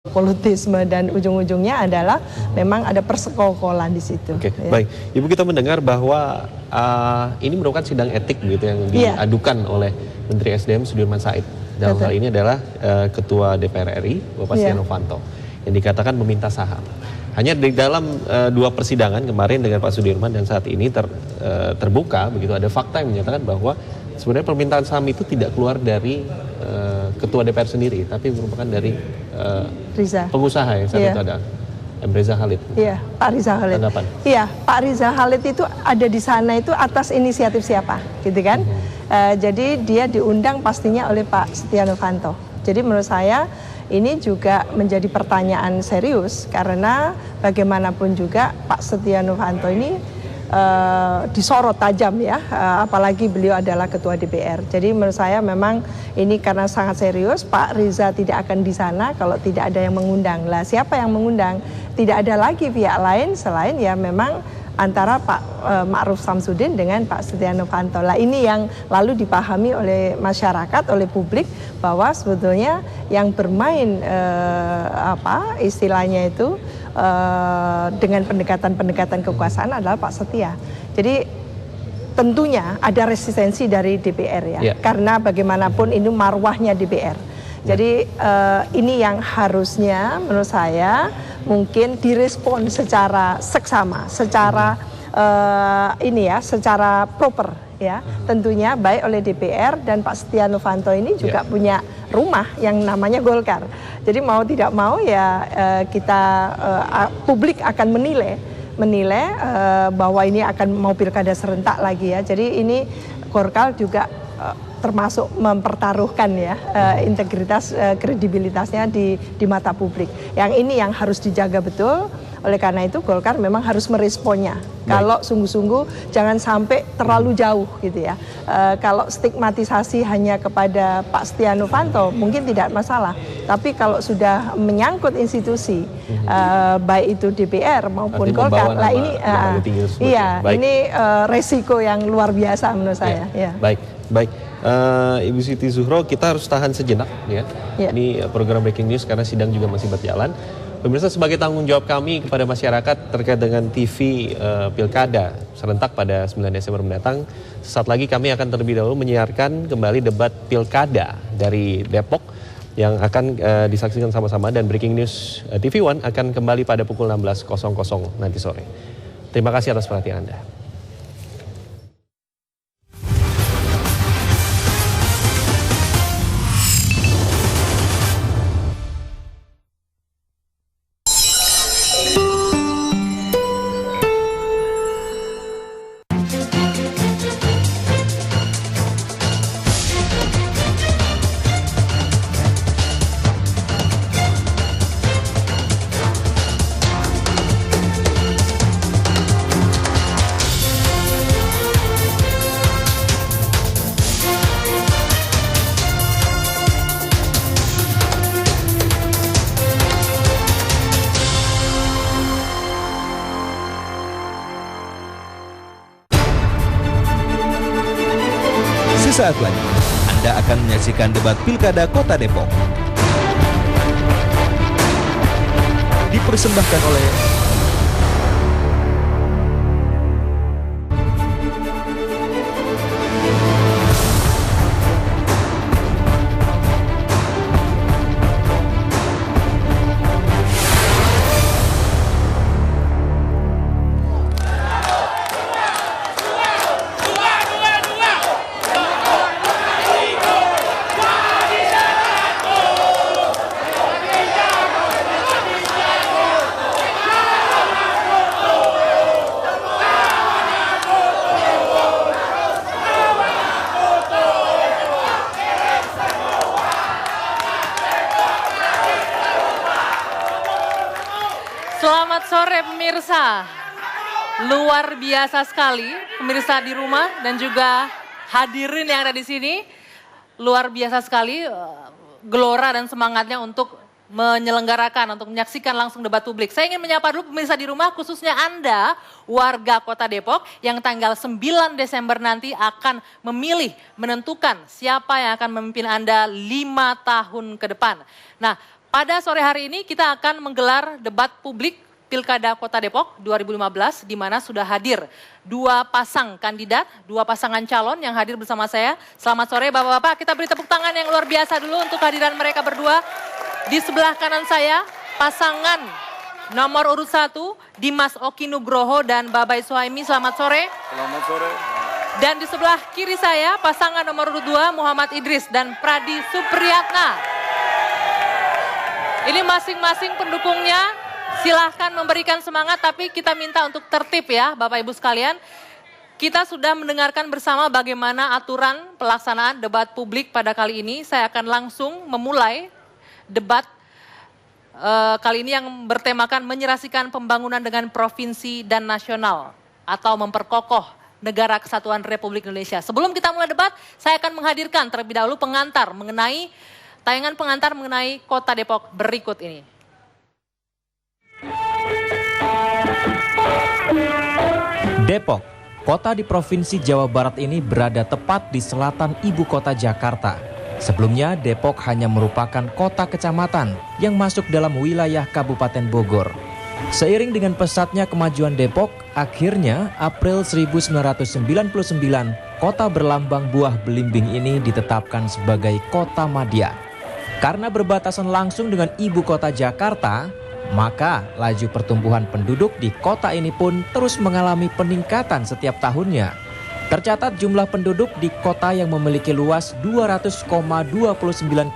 politisme dan ujung-ujungnya adalah memang ada persekongkolan di situ. Oke, ya. Baik. Ibu, kita mendengar bahwa ini merupakan sidang etik begitu yang diadukan oleh Menteri SDM Sudirman Said. Dalam hal ini adalah Ketua DPR RI, Bapak Setia Novanto, yang dikatakan meminta saham. Hanya di dalam dua persidangan kemarin dengan Pak Sudirman dan saat ini terbuka begitu, ada fakta yang menyatakan bahwa sebenarnya permintaan saham itu tidak keluar dari Ketua DPR sendiri, tapi merupakan dari pengusaha yang saat itu ada, Riza Khalid. Iya, Pak Riza Khalid. Tanggapan? Iya, Pak Riza Khalid itu ada di sana itu atas inisiatif siapa, gitu kan? Jadi dia diundang pastinya oleh Pak Setia Novanto. Jadi menurut saya ini juga menjadi pertanyaan serius karena bagaimanapun juga Pak Setia Novanto ini disorot tajam ya, apalagi beliau adalah Ketua DPR. Jadi menurut saya memang ini karena sangat serius, Pak Riza tidak akan di sana kalau tidak ada yang mengundang. Lah siapa yang mengundang? Tidak ada lagi pihak lain selain ya memang antara Pak Ma'ruf Samsudin dengan Pak Setia Novanto. Lah ini yang lalu dipahami oleh masyarakat, oleh publik bahwa sebetulnya yang bermain istilahnya itu dengan pendekatan-pendekatan kekuasaan adalah Pak Setia. Jadi tentunya ada resistensi dari DPR ya, karena bagaimanapun ini marwahnya DPR. Jadi ini yang harusnya menurut saya mungkin direspon secara seksama, secara secara proper ya. Tentunya baik oleh DPR dan Pak Setia Novanto ini juga punya rumah yang namanya Golkar. Jadi mau tidak mau ya publik akan menilai bahwa ini akan mau pilkada serentak lagi ya. Jadi ini Golkar juga termasuk mempertaruhkan ya integritas kredibilitasnya di mata publik. Yang ini yang harus dijaga betul. Oleh karena itu Golkar memang harus meresponnya. Kalau sungguh-sungguh jangan sampai terlalu jauh gitu ya. Kalau stigmatisasi hanya kepada Pak Setia Novanto mungkin tidak masalah. Tapi kalau sudah menyangkut institusi baik itu DPR maupun Golkar, lah ini ini resiko yang luar biasa menurut saya. Baik. Ibu Siti Zuhro, kita harus tahan sejenak ya. Ini program Breaking News karena sidang juga masih berjalan. Pemirsa, sebagai tanggung jawab kami kepada masyarakat terkait dengan TV Pilkada serentak pada 9 Desember mendatang, sesaat lagi kami akan terlebih dahulu menyiarkan kembali debat Pilkada dari Depok yang akan disaksikan sama-sama, dan Breaking News TV One akan kembali pada pukul 16.00 nanti sore. Terima kasih atas perhatian Anda. Saat lagi Anda akan menyaksikan debat Pilkada Kota Depok. Dipersembahkan oleh Selamat sore pemirsa, luar biasa sekali pemirsa di rumah dan juga hadirin yang ada di sini. Luar biasa sekali gelora dan semangatnya untuk menyelenggarakan, untuk menyaksikan langsung debat publik. Saya ingin menyapa dulu pemirsa di rumah, khususnya Anda warga Kota Depok yang tanggal 9 Desember nanti akan menentukan siapa yang akan memimpin Anda 5 tahun ke depan. Nah, Pada sore hari ini kita akan menggelar debat publik Pilkada Kota Depok 2015 di mana sudah hadir dua pasang kandidat, dua pasangan calon yang hadir bersama saya. Selamat sore Bapak-bapak, kita beri tepuk tangan yang luar biasa dulu untuk kehadiran mereka berdua. Di sebelah kanan saya pasangan nomor urut 1 Dimas Oki Nugroho dan Babay Suhaimi, selamat sore. Selamat sore. Dan di sebelah kiri saya pasangan nomor urut 2 Muhammad Idris dan Pradi Supriyatna. Ini masing-masing pendukungnya silahkan memberikan semangat, tapi kita minta untuk tertib ya Bapak Ibu sekalian. Kita sudah mendengarkan bersama bagaimana aturan pelaksanaan debat publik pada kali ini. Saya akan langsung memulai debat kali ini yang bertemakan menyerasikan pembangunan dengan provinsi dan nasional atau memperkokoh Negara Kesatuan Republik Indonesia. Sebelum kita mulai debat, saya akan menghadirkan terlebih dahulu tayangan pengantar mengenai Kota Depok berikut ini. Depok, kota di Provinsi Jawa Barat ini berada tepat di selatan ibu kota Jakarta. Sebelumnya, Depok hanya merupakan kota kecamatan yang masuk dalam wilayah Kabupaten Bogor. Seiring dengan pesatnya kemajuan Depok, akhirnya April 1999, kota berlambang buah belimbing ini ditetapkan sebagai kota madya. Karena berbatasan langsung dengan ibu kota Jakarta, maka laju pertumbuhan penduduk di kota ini pun terus mengalami peningkatan setiap tahunnya. Tercatat jumlah penduduk di kota yang memiliki luas 200,29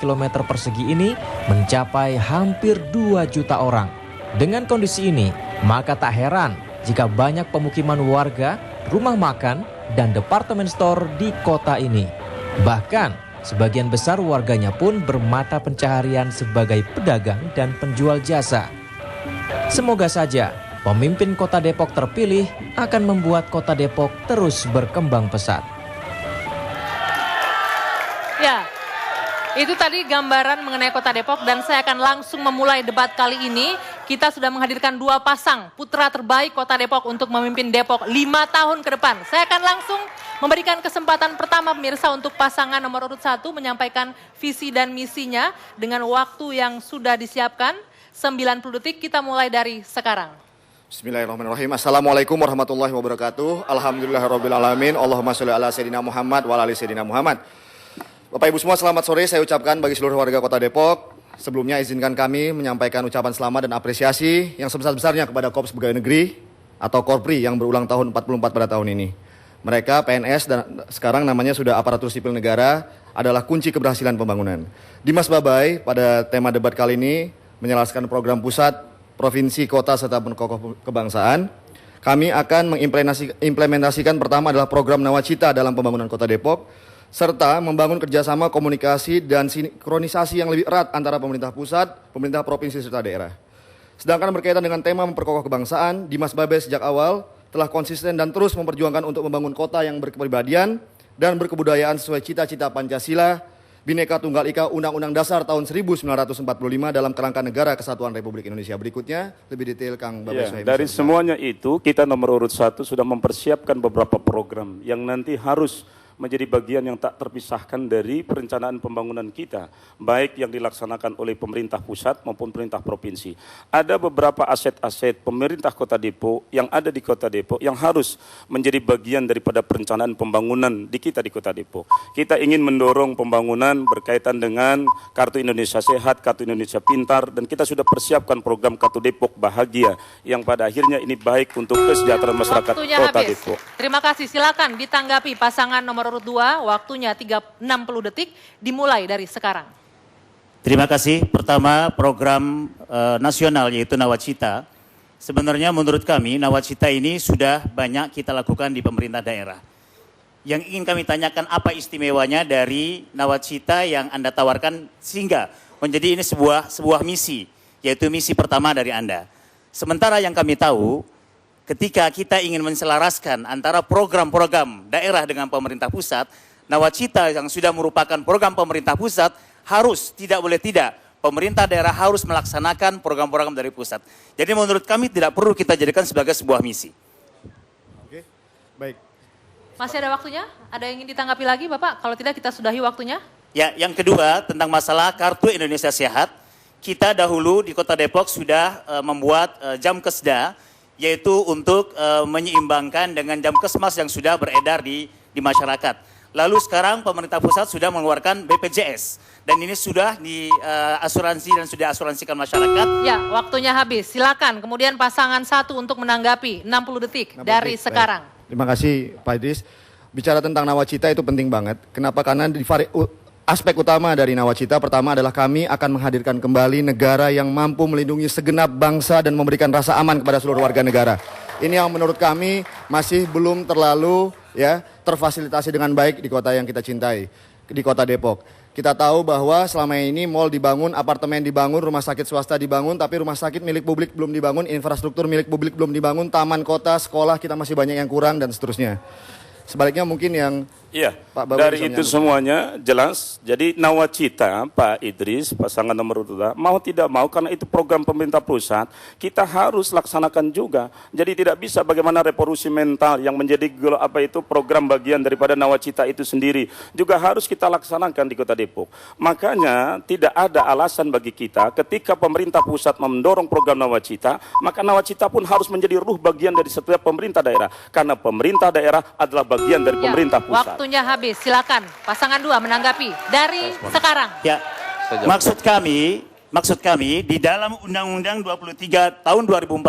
km persegi ini mencapai hampir 2 juta orang. Dengan kondisi ini, maka tak heran jika banyak pemukiman warga, rumah makan, dan departemen store di kota ini. Bahkan, sebagian besar warganya pun bermata pencaharian sebagai pedagang dan penjual jasa. Semoga saja pemimpin Kota Depok terpilih akan membuat Kota Depok terus berkembang pesat. Ya, itu tadi gambaran mengenai Kota Depok dan saya akan langsung memulai debat kali ini. Kita sudah menghadirkan dua pasang putra terbaik Kota Depok untuk memimpin Depok 5 tahun ke depan. Saya akan langsung memberikan kesempatan pertama pemirsa untuk pasangan nomor urut 1 menyampaikan visi dan misinya dengan waktu yang sudah disiapkan 90 detik. Kita mulai dari sekarang. Bismillahirrahmanirrahim. Assalamualaikum warahmatullahi wabarakatuh. Alhamdulillahirrabbilalamin. Allahumma sholli ala sayyidina Muhammad wa ala ali sayyidina Muhammad. Bapak Ibu semua, selamat sore saya ucapkan bagi seluruh warga Kota Depok. Sebelumnya izinkan kami menyampaikan ucapan selamat dan apresiasi yang sebesar-besarnya kepada Korps Pegawai Negeri atau Korpri yang berulang tahun 44 pada tahun ini. Mereka PNS dan sekarang namanya sudah aparatur sipil negara adalah kunci keberhasilan pembangunan. Dimas Babay pada tema debat kali ini menjelaskan program pusat, provinsi, kota, serta perkokoh kebangsaan. Kami akan mengimplementasikan pertama adalah program Nawacita dalam pembangunan Kota Depok, serta membangun kerjasama komunikasi dan sinkronisasi yang lebih erat antara pemerintah pusat, pemerintah provinsi, serta daerah. Sedangkan berkaitan dengan tema memperkokoh kebangsaan, Dimas Babay sejak awal telah konsisten dan terus memperjuangkan untuk membangun kota yang berkepribadian dan berkebudayaan sesuai cita-cita Pancasila, Bhinneka Tunggal Ika, Undang-Undang Dasar tahun 1945 dalam kerangka Negara Kesatuan Republik Indonesia. Berikutnya lebih detail Kang Babay Suhaimi. Dari semuanya itu kita nomor urut 1 sudah mempersiapkan beberapa program yang nanti harus menjadi bagian yang tak terpisahkan dari perencanaan pembangunan kita, baik yang dilaksanakan oleh pemerintah pusat maupun pemerintah provinsi. Ada beberapa aset-aset pemerintah Kota Depok yang ada di Kota Depok yang harus menjadi bagian daripada perencanaan pembangunan di kita di Kota Depok. Kita ingin mendorong pembangunan berkaitan dengan Kartu Indonesia Sehat, Kartu Indonesia Pintar, dan kita sudah persiapkan program Kartu Depok Bahagia yang pada akhirnya ini baik untuk kesejahteraan masyarakat Waktunya Kota habis. Depok. Terima kasih, silakan ditanggapi pasangan nomor urut 2, waktunya 60 detik, dimulai dari sekarang. Terima kasih. Pertama, program nasional yaitu Nawacita. Sebenarnya menurut kami Nawacita ini sudah banyak kita lakukan di pemerintah daerah. Yang ingin kami tanyakan apa istimewanya dari Nawacita yang Anda tawarkan sehingga menjadi ini sebuah misi, yaitu misi pertama dari Anda. Sementara yang kami tahu, ketika kita ingin menselaraskan antara program-program daerah dengan pemerintah pusat, Nawacita yang sudah merupakan program pemerintah pusat harus, tidak boleh tidak, pemerintah daerah harus melaksanakan program-program dari pusat. Jadi menurut kami tidak perlu kita jadikan sebagai sebuah misi. Oke, baik. Masih ada waktunya? Ada yang ingin ditanggapi lagi Bapak? Kalau tidak kita sudahi waktunya. Ya, yang kedua tentang masalah Kartu Indonesia Sehat. kita dahulu di Kota Depok sudah membuat jam kesda, yaitu untuk menyeimbangkan dengan jam kesmas yang sudah beredar di masyarakat. Lalu sekarang pemerintah pusat sudah mengeluarkan BPJS dan ini sudah diasuransi dan sudah asuransikan masyarakat. Ya, waktunya habis. Silakan. Kemudian pasangan 1 untuk menanggapi 60 detik dari sekarang. Terima kasih Pak Idris. Bicara tentang nawacita itu penting banget. Kenapa? Karena aspek utama dari nawacita pertama adalah kami akan menghadirkan kembali negara yang mampu melindungi segenap bangsa dan memberikan rasa aman kepada seluruh warga negara. Ini yang menurut kami masih belum terlalu terfasilitasi dengan baik di kota yang kita cintai, di Kota Depok. Kita tahu bahwa selama ini mal dibangun, apartemen dibangun, rumah sakit swasta dibangun, tapi rumah sakit milik publik belum dibangun, infrastruktur milik publik belum dibangun, taman kota, sekolah kita masih banyak yang kurang dan seterusnya. Sebaliknya mungkin yang Pak Babu dari itu semuanya jelas. Jadi nawacita Pak Idris, pasangan nomor 2, mau tidak mau karena itu program pemerintah pusat, kita harus laksanakan juga. Jadi tidak bisa bagaimana revolusi mental yang menjadi program bagian daripada nawacita itu sendiri juga harus kita laksanakan di Kota Depok. Makanya tidak ada alasan bagi kita ketika pemerintah pusat mendorong program nawacita, maka nawacita pun harus menjadi ruh bagian dari setiap pemerintah daerah karena pemerintah daerah adalah bagian dari pemerintah pusat. Waktunya habis, silakan pasangan 2 menanggapi dari sekarang. Ya, maksud kami di dalam Undang-Undang 23 tahun 2014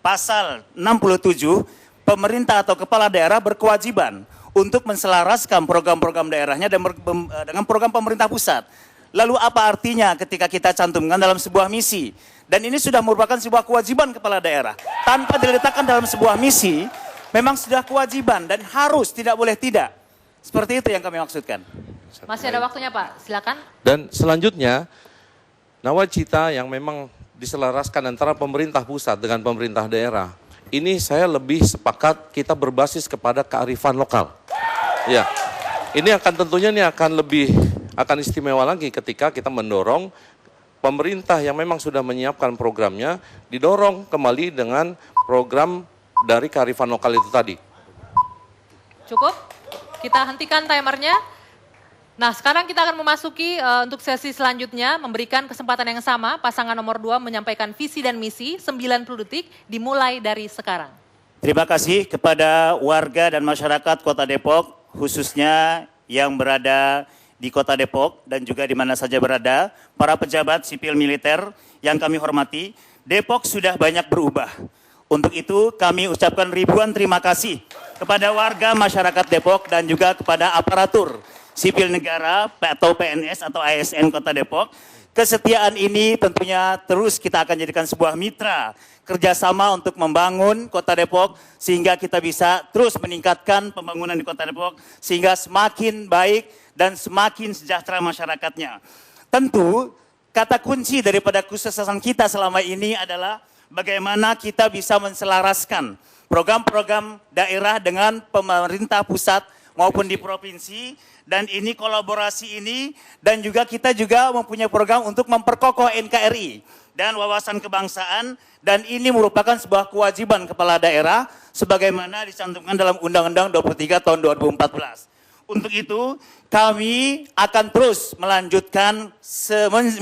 pasal 67 pemerintah atau kepala daerah berkewajiban untuk menselaraskan program-program daerahnya dengan program pemerintah pusat. Lalu apa artinya ketika kita cantumkan dalam sebuah misi? Dan ini sudah merupakan sebuah kewajiban kepala daerah. Tanpa diletakkan dalam sebuah misi, memang sudah kewajiban dan harus, tidak boleh tidak. Seperti itu yang kami maksudkan. Masih ada waktunya Pak, silakan. Dan selanjutnya, nawacita yang memang diselaraskan antara pemerintah pusat dengan pemerintah daerah, ini saya lebih sepakat kita berbasis kepada kearifan lokal. Ya, ini tentunya akan istimewa lagi ketika kita mendorong pemerintah yang memang sudah menyiapkan programnya, didorong kembali dengan program dari kearifan lokal itu tadi. Cukup? Kita hentikan timernya. Nah, sekarang kita akan memasuki untuk sesi selanjutnya, memberikan kesempatan yang sama, pasangan nomor 2 menyampaikan visi dan misi, 90 detik, dimulai dari sekarang. Terima kasih kepada warga dan masyarakat Kota Depok, khususnya yang berada di Kota Depok dan juga di mana saja berada, para pejabat sipil militer yang kami hormati. Depok sudah banyak berubah. Untuk itu kami ucapkan ribuan terima kasih kepada warga masyarakat Depok dan juga kepada aparatur sipil negara atau PNS atau ASN Kota Depok. Kesetiaan ini tentunya terus kita akan jadikan sebuah mitra kerjasama untuk membangun Kota Depok sehingga kita bisa terus meningkatkan pembangunan di Kota Depok sehingga semakin baik dan semakin sejahtera masyarakatnya. Tentu kata kunci daripada kesuksesan kita selama ini adalah bagaimana kita bisa menselaraskan program-program daerah dengan pemerintah pusat maupun di provinsi, dan ini kolaborasi ini, dan juga kita juga mempunyai program untuk memperkokoh NKRI dan wawasan kebangsaan, dan ini merupakan sebuah kewajiban kepala daerah sebagaimana dicantumkan dalam Undang-Undang 23 tahun 2014. Untuk itu kami akan terus melanjutkan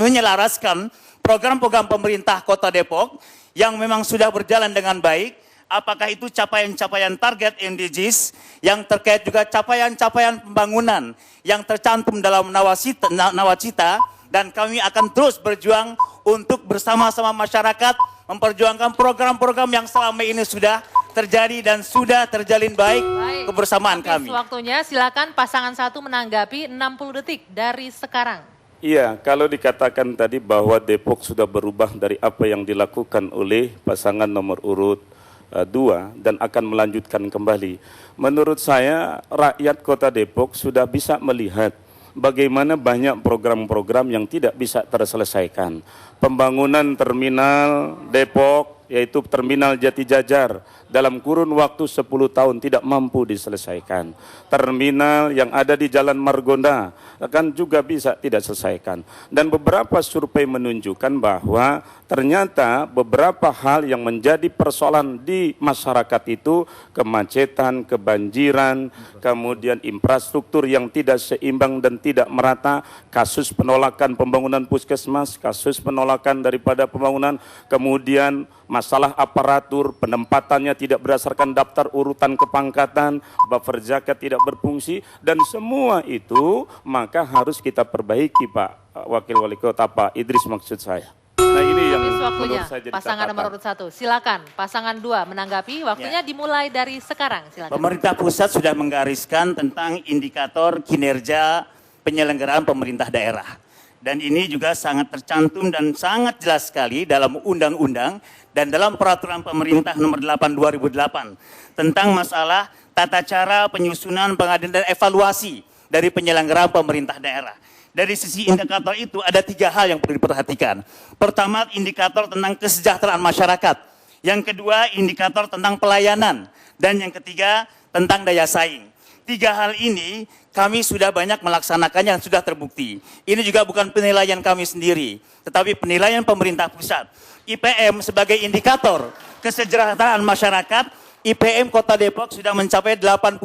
menyelaraskan program-program pemerintah Kota Depok yang memang sudah berjalan dengan baik, apakah itu capaian-capaian target SDGs yang terkait juga capaian-capaian pembangunan yang tercantum dalam nawacita, dan kami akan terus berjuang untuk bersama-sama masyarakat memperjuangkan program-program yang selama ini sudah terjadi dan sudah terjalin baik kebersamaan kami. Waktunya, silakan pasangan 1 menanggapi 60 detik dari sekarang. Iya, kalau dikatakan tadi bahwa Depok sudah berubah dari apa yang dilakukan oleh pasangan nomor urut 2 dan akan melanjutkan kembali. Menurut saya, rakyat Kota Depok sudah bisa melihat bagaimana banyak program-program yang tidak bisa terselesaikan. Pembangunan terminal Depok yaitu Terminal Jati Jajar, dalam kurun waktu 10 tahun tidak mampu diselesaikan. Terminal yang ada di Jalan Margonda kan juga bisa tidak selesaikan. Dan beberapa survei menunjukkan bahwa ternyata beberapa hal yang menjadi persoalan di masyarakat itu kemacetan, kebanjiran, kemudian infrastruktur yang tidak seimbang dan tidak merata, kasus penolakan pembangunan puskesmas, kasus penolakan daripada pembangunan, kemudian masalah aparatur, penempatannya tidak berdasarkan daftar urutan kepangkatan, buffer zakat tidak berfungsi, dan semua itu maka harus kita perbaiki, Pak Wakil Wali Kota, Pak Idris maksud saya. Nah ini yang waktunya menurut saya jadi pasangan catatan. nomor urut 1. Silakan pasangan 2 menanggapi. Waktunya dimulai dari sekarang. Silakan. Pemerintah pusat sudah menggariskan tentang indikator kinerja penyelenggaraan pemerintah daerah. Dan ini juga sangat tercantum dan sangat jelas sekali dalam undang-undang dan dalam peraturan pemerintah nomor 8 2008 tentang masalah tata cara penyusunan, pengadaan dan evaluasi dari penyelenggaraan pemerintah daerah. Dari sisi indikator itu ada 3 hal yang perlu diperhatikan. Pertama, indikator tentang kesejahteraan masyarakat. Yang kedua, indikator tentang pelayanan. Dan yang ketiga, tentang daya saing. 3 hal ini kami sudah banyak melaksanakannya yang sudah terbukti. Ini juga bukan penilaian kami sendiri, tetapi penilaian pemerintah pusat. IPM sebagai indikator kesejahteraan masyarakat, IPM Kota Depok sudah mencapai 80,58.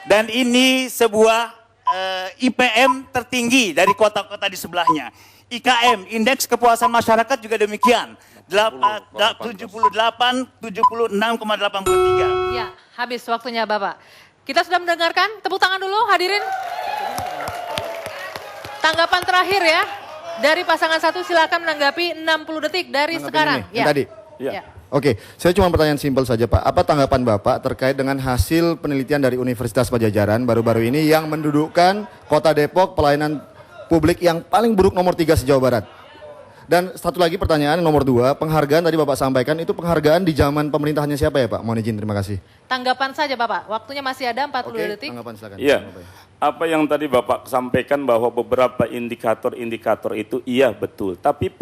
Dan ini sebuah IPM tertinggi dari kota-kota di sebelahnya. IKM, Indeks Kepuasan Masyarakat juga demikian. 76,83. Ya, habis waktunya Bapak. Kita sudah mendengarkan, tepuk tangan dulu hadirin. Tanggapan terakhir ya, dari pasangan 1 silakan menanggapi 60 detik dari sekarang. Yang tadi? Ya. Oke, saya cuma pertanyaan simpel saja Pak. Apa tanggapan Bapak terkait dengan hasil penelitian dari Universitas Padjadjaran baru-baru ini yang mendudukkan Kota Depok pelayanan publik yang paling buruk nomor 3 se-Jawa Barat? Dan satu lagi pertanyaan nomor 2, penghargaan tadi Bapak sampaikan itu penghargaan di zaman pemerintahannya siapa ya Pak? Mohon izin, terima kasih. Tanggapan saja Bapak, waktunya masih ada 40 detik. Tanggapan silakan. Iya, apa yang tadi Bapak sampaikan bahwa beberapa indikator-indikator itu iya betul. Tapi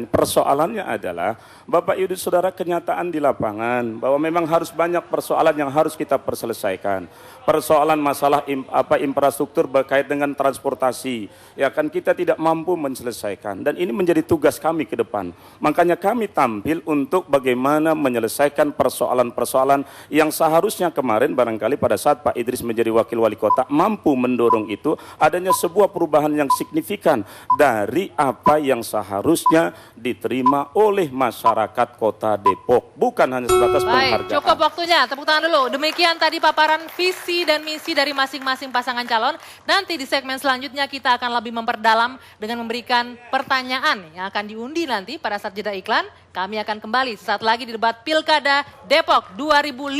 persoalannya adalah Bapak Ibu Saudara kenyataan di lapangan bahwa memang harus banyak persoalan yang harus kita perselesaikan. Persoalan masalah infrastruktur berkait dengan transportasi, ya kan kita tidak mampu menyelesaikan. Dan ini menjadi tugas kami ke depan. Makanya kami tampil untuk bagaimana menyelesaikan persoalan-persoalan yang seharusnya kemarin barangkali pada saat Pak Idris menjadi wakil wali kota mampu mendorong itu adanya sebuah perubahan yang signifikan dari apa yang seharusnya diterima oleh masyarakat Kota Depok, bukan hanya sebatas penghargaan. Baik, cukup waktunya, tepuk tangan dulu. Demikian tadi paparan visi dan misi dari masing-masing pasangan calon. Nanti di segmen selanjutnya kita akan lebih memperdalam dengan memberikan pertanyaan yang akan diundi nanti pada saat jeda iklan. Kami akan kembali sesaat lagi di debat Pilkada Depok 2015.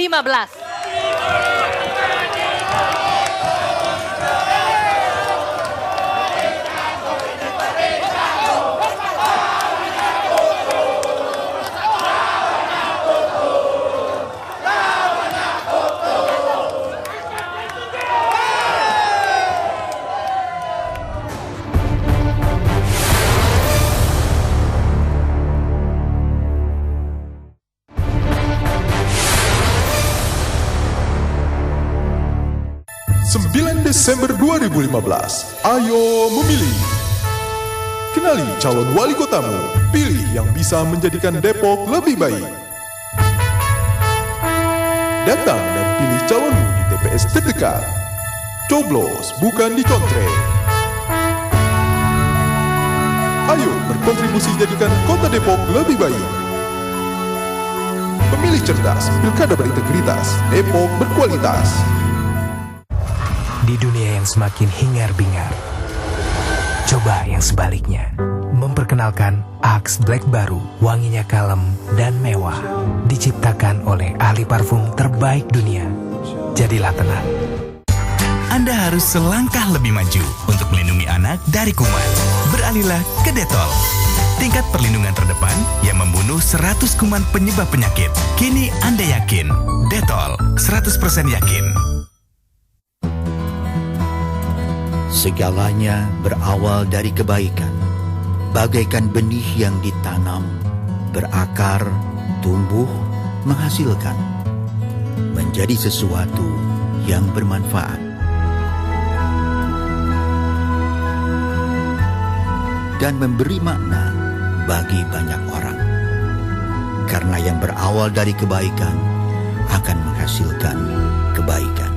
Desember 2015, ayo memilih. Kenali calon wali kotamu, pilih yang bisa menjadikan Depok lebih baik. Datang dan pilih calonmu di TPS terdekat. Coblos bukan dicontreng. Ayo berkontribusi jadikan kota Depok lebih baik. Pemilih cerdas, pilkada berintegritas, Depok berkualitas. Di dunia yang semakin hingar-bingar, coba yang sebaliknya. Memperkenalkan Axe Black baru, wanginya kalem dan mewah. Diciptakan oleh ahli parfum terbaik dunia. Jadilah tenang. Anda harus selangkah lebih maju untuk melindungi anak dari kuman. Beralihlah ke Dettol. Tingkat perlindungan terdepan yang membunuh 100 kuman penyebab penyakit. Kini Anda yakin, Dettol 100% yakin. Segalanya berawal dari kebaikan. bagaikan benih yang ditanam, berakar, tumbuh, menghasilkan, menjadi sesuatu yang bermanfaat. Dan memberi makna bagi banyak orang. Karena yang berawal dari kebaikan akan menghasilkan kebaikan.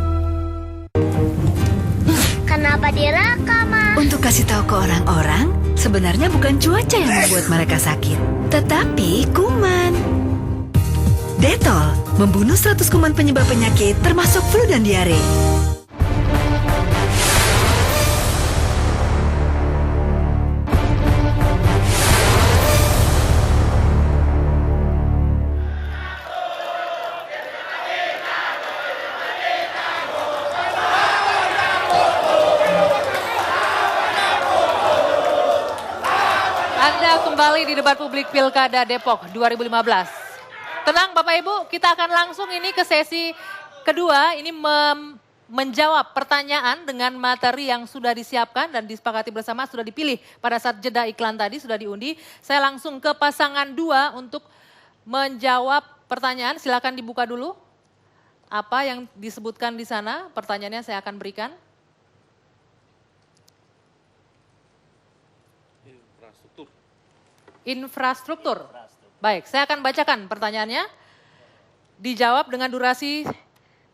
Kenapa direkam, Ma? Untuk kasih tahu ke orang-orang, sebenarnya bukan cuaca yang membuat mereka sakit, tetapi kuman. Detol membunuh 100 kuman penyebab penyakit termasuk flu dan diare. Kembali di debat publik Pilkada Depok 2015. Tenang Bapak Ibu, kita akan langsung ini ke sesi kedua. Ini menjawab pertanyaan dengan materi yang sudah disiapkan dan disepakati bersama, sudah dipilih pada saat jeda iklan tadi, sudah diundi. Saya langsung ke pasangan 2 untuk menjawab pertanyaan. Silakan dibuka dulu. Apa yang disebutkan di sana, pertanyaannya saya akan berikan. Infrastruktur. Baik, saya akan bacakan pertanyaannya. Dijawab dengan durasi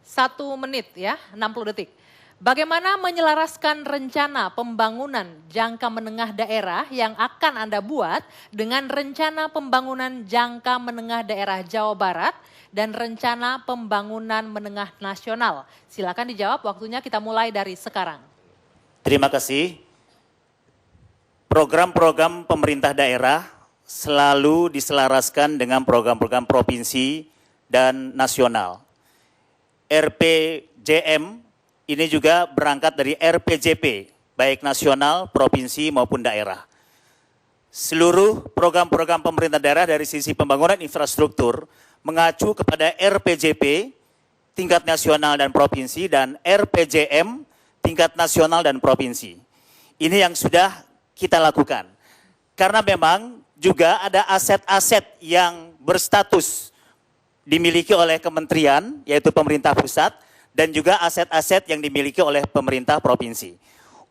1 menit ya, 60 detik. Bagaimana menyelaraskan rencana pembangunan jangka menengah daerah yang akan Anda buat dengan rencana pembangunan jangka menengah daerah Jawa Barat dan rencana pembangunan menengah nasional? Silakan dijawab, waktunya kita mulai dari sekarang. Terima kasih. Program-program pemerintah daerah selalu diselaraskan dengan program-program provinsi dan nasional. RPJM ini juga berangkat dari RPJP, baik nasional, provinsi maupun daerah. Seluruh program-program pemerintah daerah dari sisi pembangunan infrastruktur mengacu kepada RPJP tingkat nasional dan provinsi dan RPJM tingkat nasional dan provinsi. Ini yang sudah kita lakukan. Karena memang juga ada aset-aset yang berstatus dimiliki oleh kementerian, yaitu pemerintah pusat, dan juga aset-aset yang dimiliki oleh pemerintah provinsi.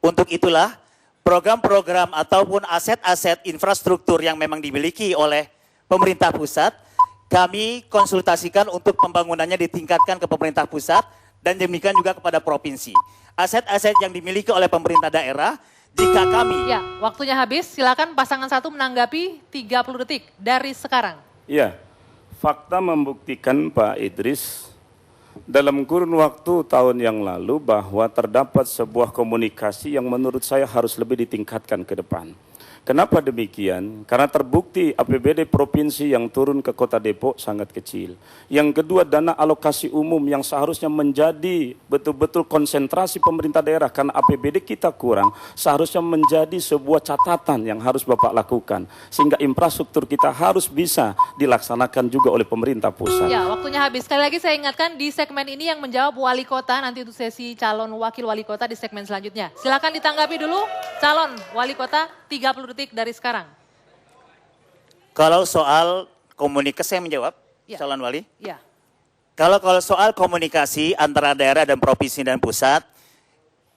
Untuk itulah, program-program ataupun aset-aset infrastruktur yang memang dimiliki oleh pemerintah pusat, kami konsultasikan untuk pembangunannya ditingkatkan ke pemerintah pusat, dan demikian juga kepada provinsi. Aset-aset yang dimiliki oleh pemerintah daerah, jika kami... Ya, waktunya habis. Silakan pasangan 1 menanggapi 30 detik dari sekarang. Ya, fakta membuktikan Pak Idris dalam kurun waktu tahun yang lalu bahwa terdapat sebuah komunikasi yang menurut saya harus lebih ditingkatkan ke depan. Kenapa demikian? Karena terbukti APBD provinsi yang turun ke Kota Depok sangat kecil. Yang kedua, dana alokasi umum yang seharusnya menjadi betul-betul konsentrasi pemerintah daerah karena APBD kita kurang, seharusnya menjadi sebuah catatan yang harus Bapak lakukan. Sehingga infrastruktur kita harus bisa dilaksanakan juga oleh pemerintah pusat. Ya, waktunya habis. Sekali lagi saya ingatkan di segmen ini yang menjawab wali kota, nanti untuk sesi calon wakil wali kota di segmen selanjutnya. Silakan ditanggapi dulu calon wali kota 30 detik dari sekarang. Kalau soal komunikasi, saya menjawab, ya. Calon wali. Ya. Kalau soal komunikasi antara daerah dan provinsi dan pusat,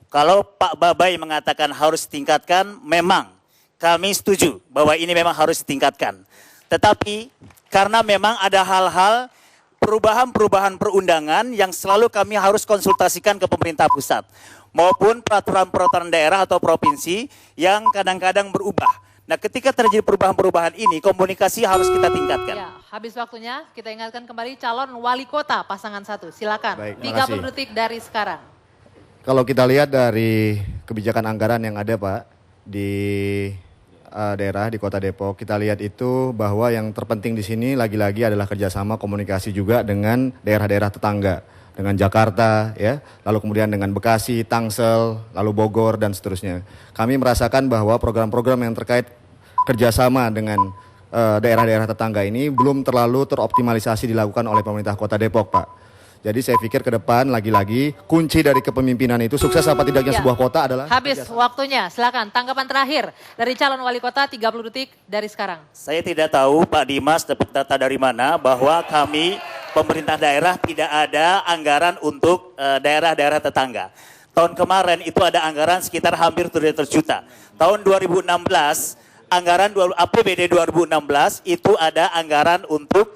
kalau Pak Babai mengatakan harus ditingkatkan, memang kami setuju bahwa ini memang harus ditingkatkan. Tetapi karena memang ada hal-hal perubahan-perubahan perundangan yang selalu kami harus konsultasikan ke pemerintah pusat maupun peraturan-peraturan daerah atau provinsi yang kadang-kadang berubah. Nah, ketika terjadi perubahan-perubahan ini, komunikasi harus kita tingkatkan. Ya, habis waktunya, kita ingatkan kembali calon wali kota pasangan 1. Silakan, baik, 30 detik dari sekarang. Kalau kita lihat dari kebijakan anggaran yang ada Pak di daerah di Kota Depok, kita lihat itu bahwa yang terpenting di sini lagi-lagi adalah kerjasama komunikasi juga dengan daerah-daerah tetangga. Dengan Jakarta, ya, lalu kemudian dengan Bekasi, Tangsel, lalu Bogor, dan seterusnya. Kami merasakan bahwa program-program yang terkait kerjasama dengan daerah-daerah tetangga ini belum terlalu teroptimalisasi dilakukan oleh pemerintah Kota Depok, Pak. Jadi saya pikir ke depan lagi-lagi kunci dari kepemimpinan itu sukses apa tidaknya sebuah kota adalah habis waktunya. Silakan tanggapan terakhir dari calon wali kota 30 detik dari sekarang. Saya tidak tahu Pak Dimas dapat data dari mana bahwa kami pemerintah daerah tidak ada anggaran untuk daerah-daerah tetangga. Tahun kemarin itu ada anggaran sekitar hampir 700 juta. Tahun 2016 anggaran APBD 2016 itu ada anggaran untuk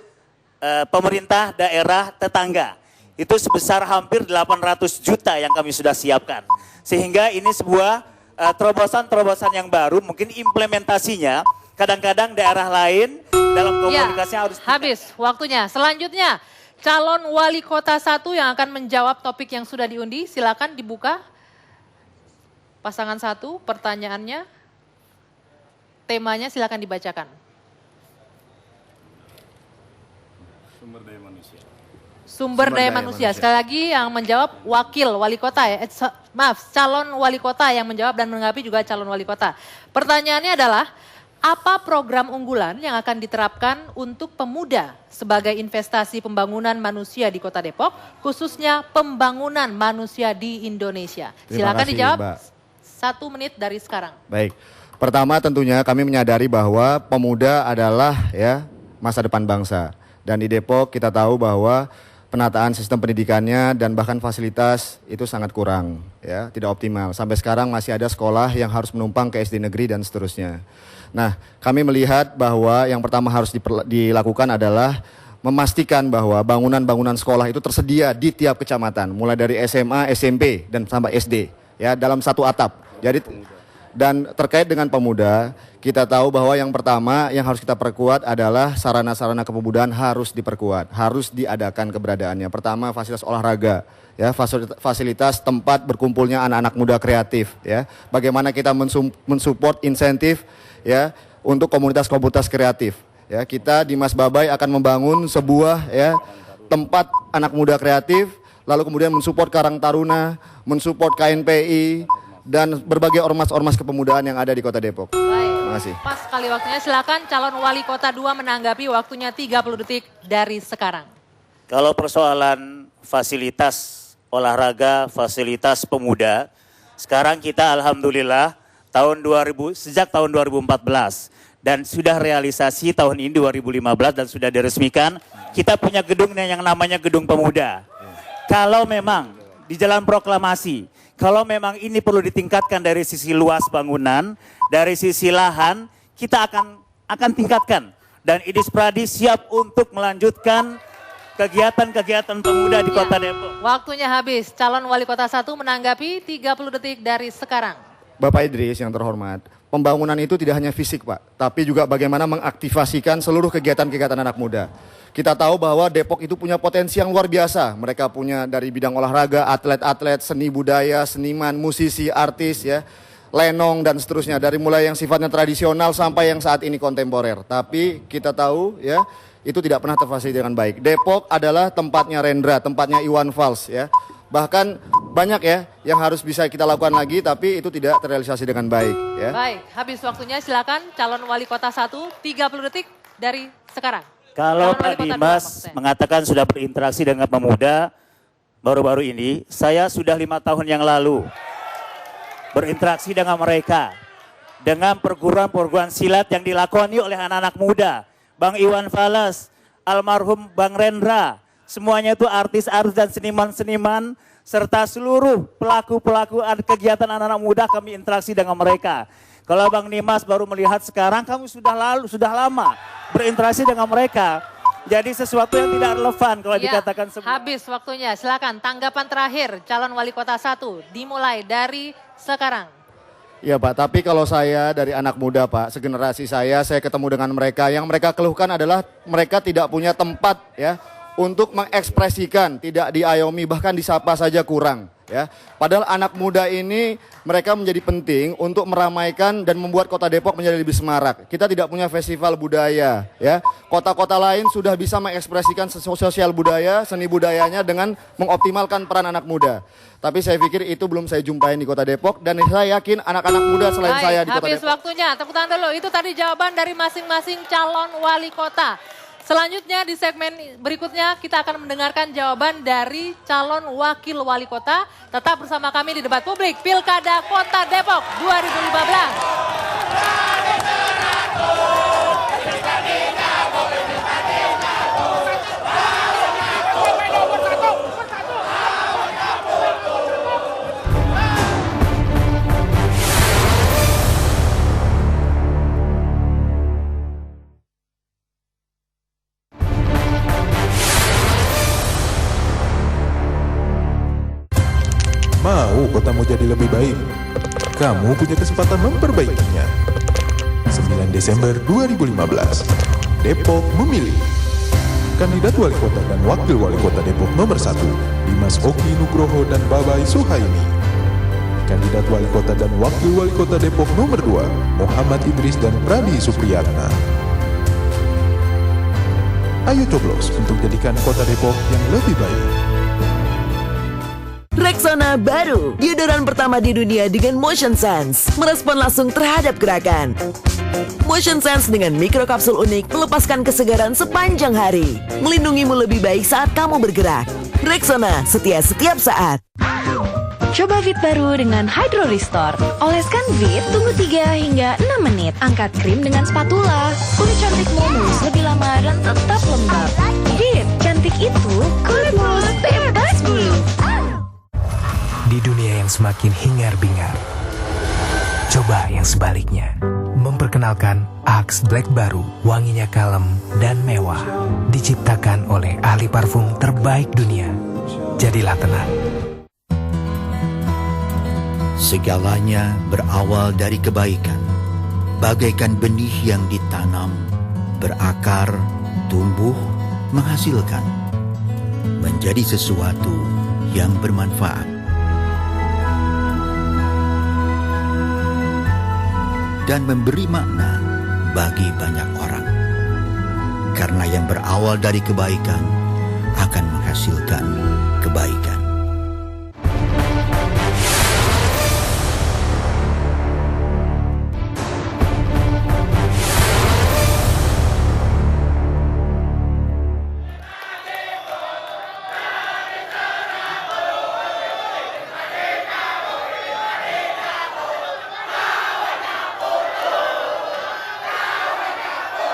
pemerintah daerah tetangga. Itu sebesar hampir 800 juta yang kami sudah siapkan. Sehingga ini sebuah terobosan-terobosan yang baru, mungkin implementasinya kadang-kadang daerah lain dalam komunikasi harus... Habis waktunya. Selanjutnya, calon wali kota 1 yang akan menjawab topik yang sudah diundi, silakan dibuka. Pasangan 1, pertanyaannya, temanya silakan dibacakan. Sumber daya manusia. Sumber daya manusia. Sekali lagi yang menjawab wakil wali kota ya. Calon wali kota yang menjawab dan menanggapi juga calon wali kota. Pertanyaannya adalah, apa program unggulan yang akan diterapkan untuk pemuda sebagai investasi pembangunan manusia di Kota Depok, khususnya pembangunan manusia di Indonesia? Silakan dijawab. Mbak. 1 menit dari sekarang. Baik. Pertama tentunya kami menyadari bahwa pemuda adalah ya masa depan bangsa. Dan di Depok kita tahu bahwa penataan sistem pendidikannya dan bahkan fasilitas itu sangat kurang, ya, tidak optimal. Sampai sekarang masih ada sekolah yang harus menumpang ke SD negeri dan seterusnya. Nah, kami melihat bahwa yang pertama harus dilakukan adalah memastikan bahwa bangunan-bangunan sekolah itu tersedia di tiap kecamatan, mulai dari SMA, SMP dan sampai SD, ya, dalam satu atap. Jadi dan terkait dengan pemuda, kita tahu bahwa yang pertama yang harus kita perkuat adalah sarana-sarana kepemudaan harus diperkuat, harus diadakan keberadaannya. Pertama, fasilitas olahraga, ya, fasilitas tempat berkumpulnya anak-anak muda kreatif, ya. Bagaimana kita mensupport insentif, ya, untuk komunitas-komunitas kreatif, ya. Kita di Mas Babai akan membangun sebuah, ya, tempat anak muda kreatif, lalu kemudian mensupport Karang Taruna, mensupport KNPI dan berbagai ormas-ormas kepemudaan yang ada di Kota Depok. Baik. Terima kasih. Pas sekali waktunya, silakan calon wali kota 2 menanggapi, waktunya 30 detik dari sekarang. Kalau persoalan fasilitas olahraga, fasilitas pemuda, sekarang kita alhamdulillah sejak tahun 2014 dan sudah realisasi tahun ini 2015 dan sudah diresmikan, kita punya gedung yang namanya Gedung Pemuda. Kalau memang di jalan proklamasi, kalau memang ini perlu ditingkatkan dari sisi luas bangunan, dari sisi lahan, kita akan tingkatkan. Dan Idis Pradi siap untuk melanjutkan kegiatan-kegiatan pemuda di Kota Depok. Waktunya habis. Calon wali kota 1 menanggapi, 30 detik dari sekarang. Bapak Idris yang terhormat, pembangunan itu tidak hanya fisik Pak, tapi juga bagaimana mengaktifasikan seluruh kegiatan-kegiatan anak muda. Kita tahu bahwa Depok itu punya potensi yang luar biasa. Mereka punya dari bidang olahraga, atlet-atlet, seni budaya, seniman, musisi, artis, ya, lenong dan seterusnya. Dari mulai yang sifatnya tradisional sampai yang saat ini kontemporer. Tapi kita tahu, ya, itu tidak pernah terfasilitasi dengan baik. Depok adalah tempatnya Rendra, tempatnya Iwan Fals, ya. Bahkan banyak ya yang harus bisa kita lakukan lagi, tapi itu tidak terrealisasi dengan baik, ya. Baik, habis waktunya, silakan calon wali kota 1, 30 detik dari sekarang. Kalau Pak Dimas mengatakan sudah berinteraksi dengan pemuda baru-baru ini, saya sudah 5 tahun yang lalu berinteraksi dengan mereka. Dengan perguruan-perguruan silat yang dilakoni oleh anak-anak muda. Bang Iwan Fals, almarhum Bang Rendra, semuanya itu artis-artis dan seniman-seniman, serta seluruh pelaku-pelaku kegiatan anak-anak muda kami interaksi dengan mereka. Kalau Bang Dimas baru melihat sekarang, kamu sudah lama berinteraksi dengan mereka. Jadi sesuatu yang tidak relevan kalau dikatakan semua. Habis waktunya, silakan tanggapan terakhir calon wali kota 1 dimulai dari sekarang. Iya Pak, tapi kalau saya dari anak muda Pak, segenerasi saya ketemu dengan mereka, yang mereka keluhkan adalah mereka tidak punya tempat, ya, untuk mengekspresikan, tidak diayomi, bahkan disapa saja kurang, ya. Padahal anak muda ini mereka menjadi penting untuk meramaikan dan membuat Kota Depok menjadi lebih semarak. Kita tidak punya festival budaya, ya. Kota-kota lain sudah bisa mengekspresikan sosial budaya, seni budayanya dengan mengoptimalkan peran anak muda. Tapi saya pikir itu belum saya jumpain di Kota Depok, dan saya yakin anak-anak muda selain saya di Kota Depok. Habis waktunya, tepuk tangan dulu. Itu tadi jawaban dari masing-masing calon wali kota. Selanjutnya di segmen berikutnya kita akan mendengarkan jawaban dari calon wakil wali kota. Tetap bersama kami di debat publik Pilkada Kota Depok 2015. Mau kotamu jadi lebih baik? Kamu punya kesempatan memperbaikinya. 9 Desember 2015, Depok memilih. Kandidat wali kota dan wakil wali kota Depok nomor 1, Dimas Oki Nugroho dan Babai Suhaimi. Kandidat wali kota dan wakil wali kota Depok nomor 2, Muhammad Idris dan Pradi Supriyatna. Ayo coblos untuk jadikan kota Depok yang lebih baik. Rexona baru, deodoran pertama di dunia dengan Motion Sense, merespon langsung terhadap gerakan. Motion Sense dengan mikrokapsul unik melepaskan kesegaran sepanjang hari, melindungimu lebih baik saat kamu bergerak. Rexona, setia setiap saat. Coba Vit baru dengan Hydro Restore. Oleskan Vit, tunggu 3 hingga 6 menit. Angkat krim dengan spatula. Kulit cantikmu mulus lebih lama dan tetap lembab. Vit, cantik itu kulit mulus bebas bulu. Di dunia yang semakin hingar-bingar, coba yang sebaliknya. Memperkenalkan Axe Black baru, wanginya kalem dan mewah. Diciptakan oleh ahli parfum terbaik dunia. Jadilah tenang. Segalanya berawal dari kebaikan, bagaikan benih yang ditanam, berakar, tumbuh, menghasilkan, menjadi sesuatu yang bermanfaat. Dan memberi makna bagi banyak orang. Karena yang berawal dari kebaikan akan menghasilkan kebaikan.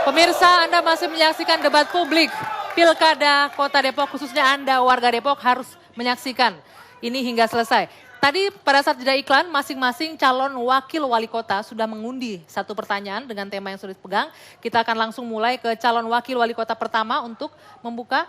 Pemirsa, Anda masih menyaksikan debat publik Pilkada Kota Depok, khususnya Anda warga Depok harus menyaksikan ini hingga selesai. Tadi pada saat jeda iklan, masing-masing calon wakil wali kota sudah mengundi satu pertanyaan dengan tema yang sudah dipegang. Kita akan langsung mulai ke calon wakil wali kota pertama untuk membuka.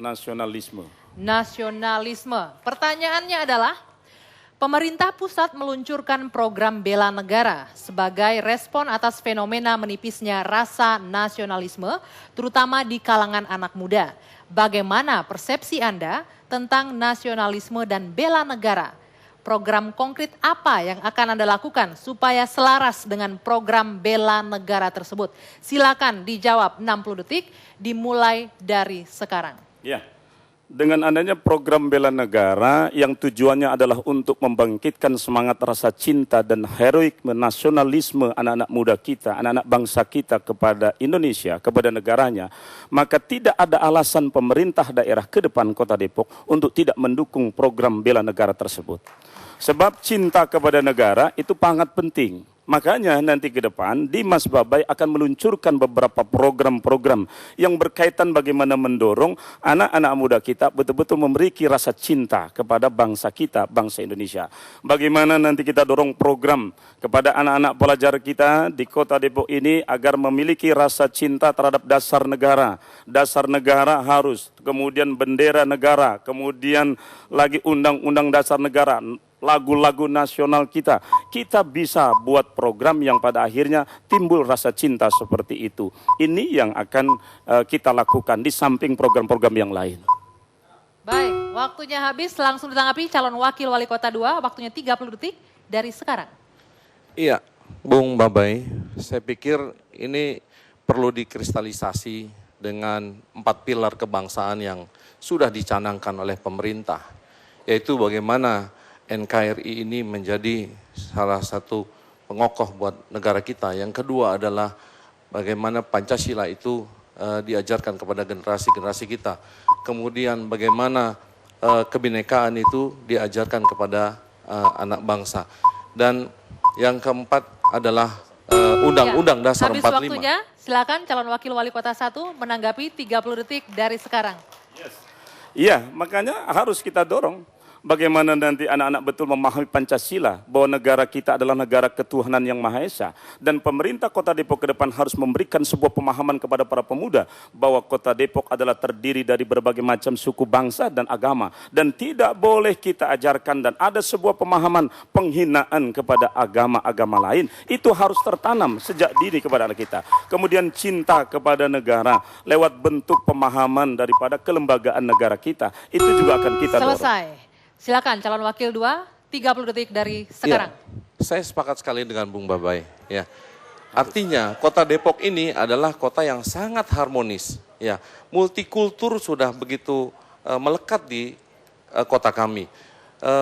Nasionalisme. Nasionalisme. Pertanyaannya adalah, pemerintah pusat meluncurkan program bela negara sebagai respon atas fenomena menipisnya rasa nasionalisme, terutama di kalangan anak muda. Bagaimana persepsi Anda tentang nasionalisme dan bela negara? Program konkret apa yang akan Anda lakukan supaya selaras dengan program bela negara tersebut? Silakan dijawab 60 detik, dimulai dari sekarang. Ya, dengan adanya program bela negara yang tujuannya adalah untuk membangkitkan semangat rasa cinta dan heroik nasionalisme anak-anak muda kita, anak-anak bangsa kita kepada Indonesia, kepada negaranya, maka tidak ada alasan pemerintah daerah ke depan Kota Depok untuk tidak mendukung program bela negara tersebut. Sebab cinta kepada negara itu sangat penting. Makanya nanti ke depan Dimas Babai akan meluncurkan beberapa program-program yang berkaitan bagaimana mendorong anak-anak muda kita betul-betul memiliki rasa cinta kepada bangsa kita, bangsa Indonesia. Bagaimana nanti kita dorong program kepada anak-anak pelajar kita di Kota Depok ini agar memiliki rasa cinta terhadap dasar negara. Dasar negara harus, kemudian bendera negara, kemudian lagi undang-undang dasar negara, lagu-lagu nasional kita. Kita bisa buat program yang pada akhirnya timbul rasa cinta seperti itu. Ini yang akan kita lakukan di samping program-program yang lain. Baik, waktunya habis, langsung ditanggapi calon wakil wali kota 2, waktunya 30 detik dari sekarang. Iya, Bung Babai, saya pikir ini perlu dikristalisasi dengan 4 pilar kebangsaan yang sudah dicanangkan oleh pemerintah, yaitu bagaimana NKRI ini menjadi salah satu pengokoh buat negara kita. Yang kedua adalah bagaimana Pancasila itu diajarkan kepada generasi-generasi kita. Kemudian bagaimana kebinekaan itu diajarkan kepada anak bangsa. Dan yang keempat adalah Undang-Undang Dasar 45. Habis waktunya, silakan calon wakil wali kota 1 menanggapi 30 detik dari sekarang. Iya, makanya harus kita dorong. Bagaimana nanti anak-anak betul memahami Pancasila, bahwa negara kita adalah negara ketuhanan yang Maha Esa. Dan pemerintah Kota Depok ke depan harus memberikan sebuah pemahaman kepada para pemuda, bahwa Kota Depok adalah terdiri dari berbagai macam suku bangsa dan agama. Dan tidak boleh kita ajarkan dan ada sebuah pemahaman penghinaan kepada agama-agama lain. Itu harus tertanam sejak dini kepada anak kita. Kemudian cinta kepada negara lewat bentuk pemahaman daripada kelembagaan negara kita. Itu juga akan kita dorong. Selesai. Silakan calon wakil 2, 30 detik dari sekarang. Ya, saya sepakat sekali dengan Bung Babai. Ya, artinya Kota Depok ini adalah kota yang sangat harmonis. Ya, multikultur sudah begitu melekat di kota kami.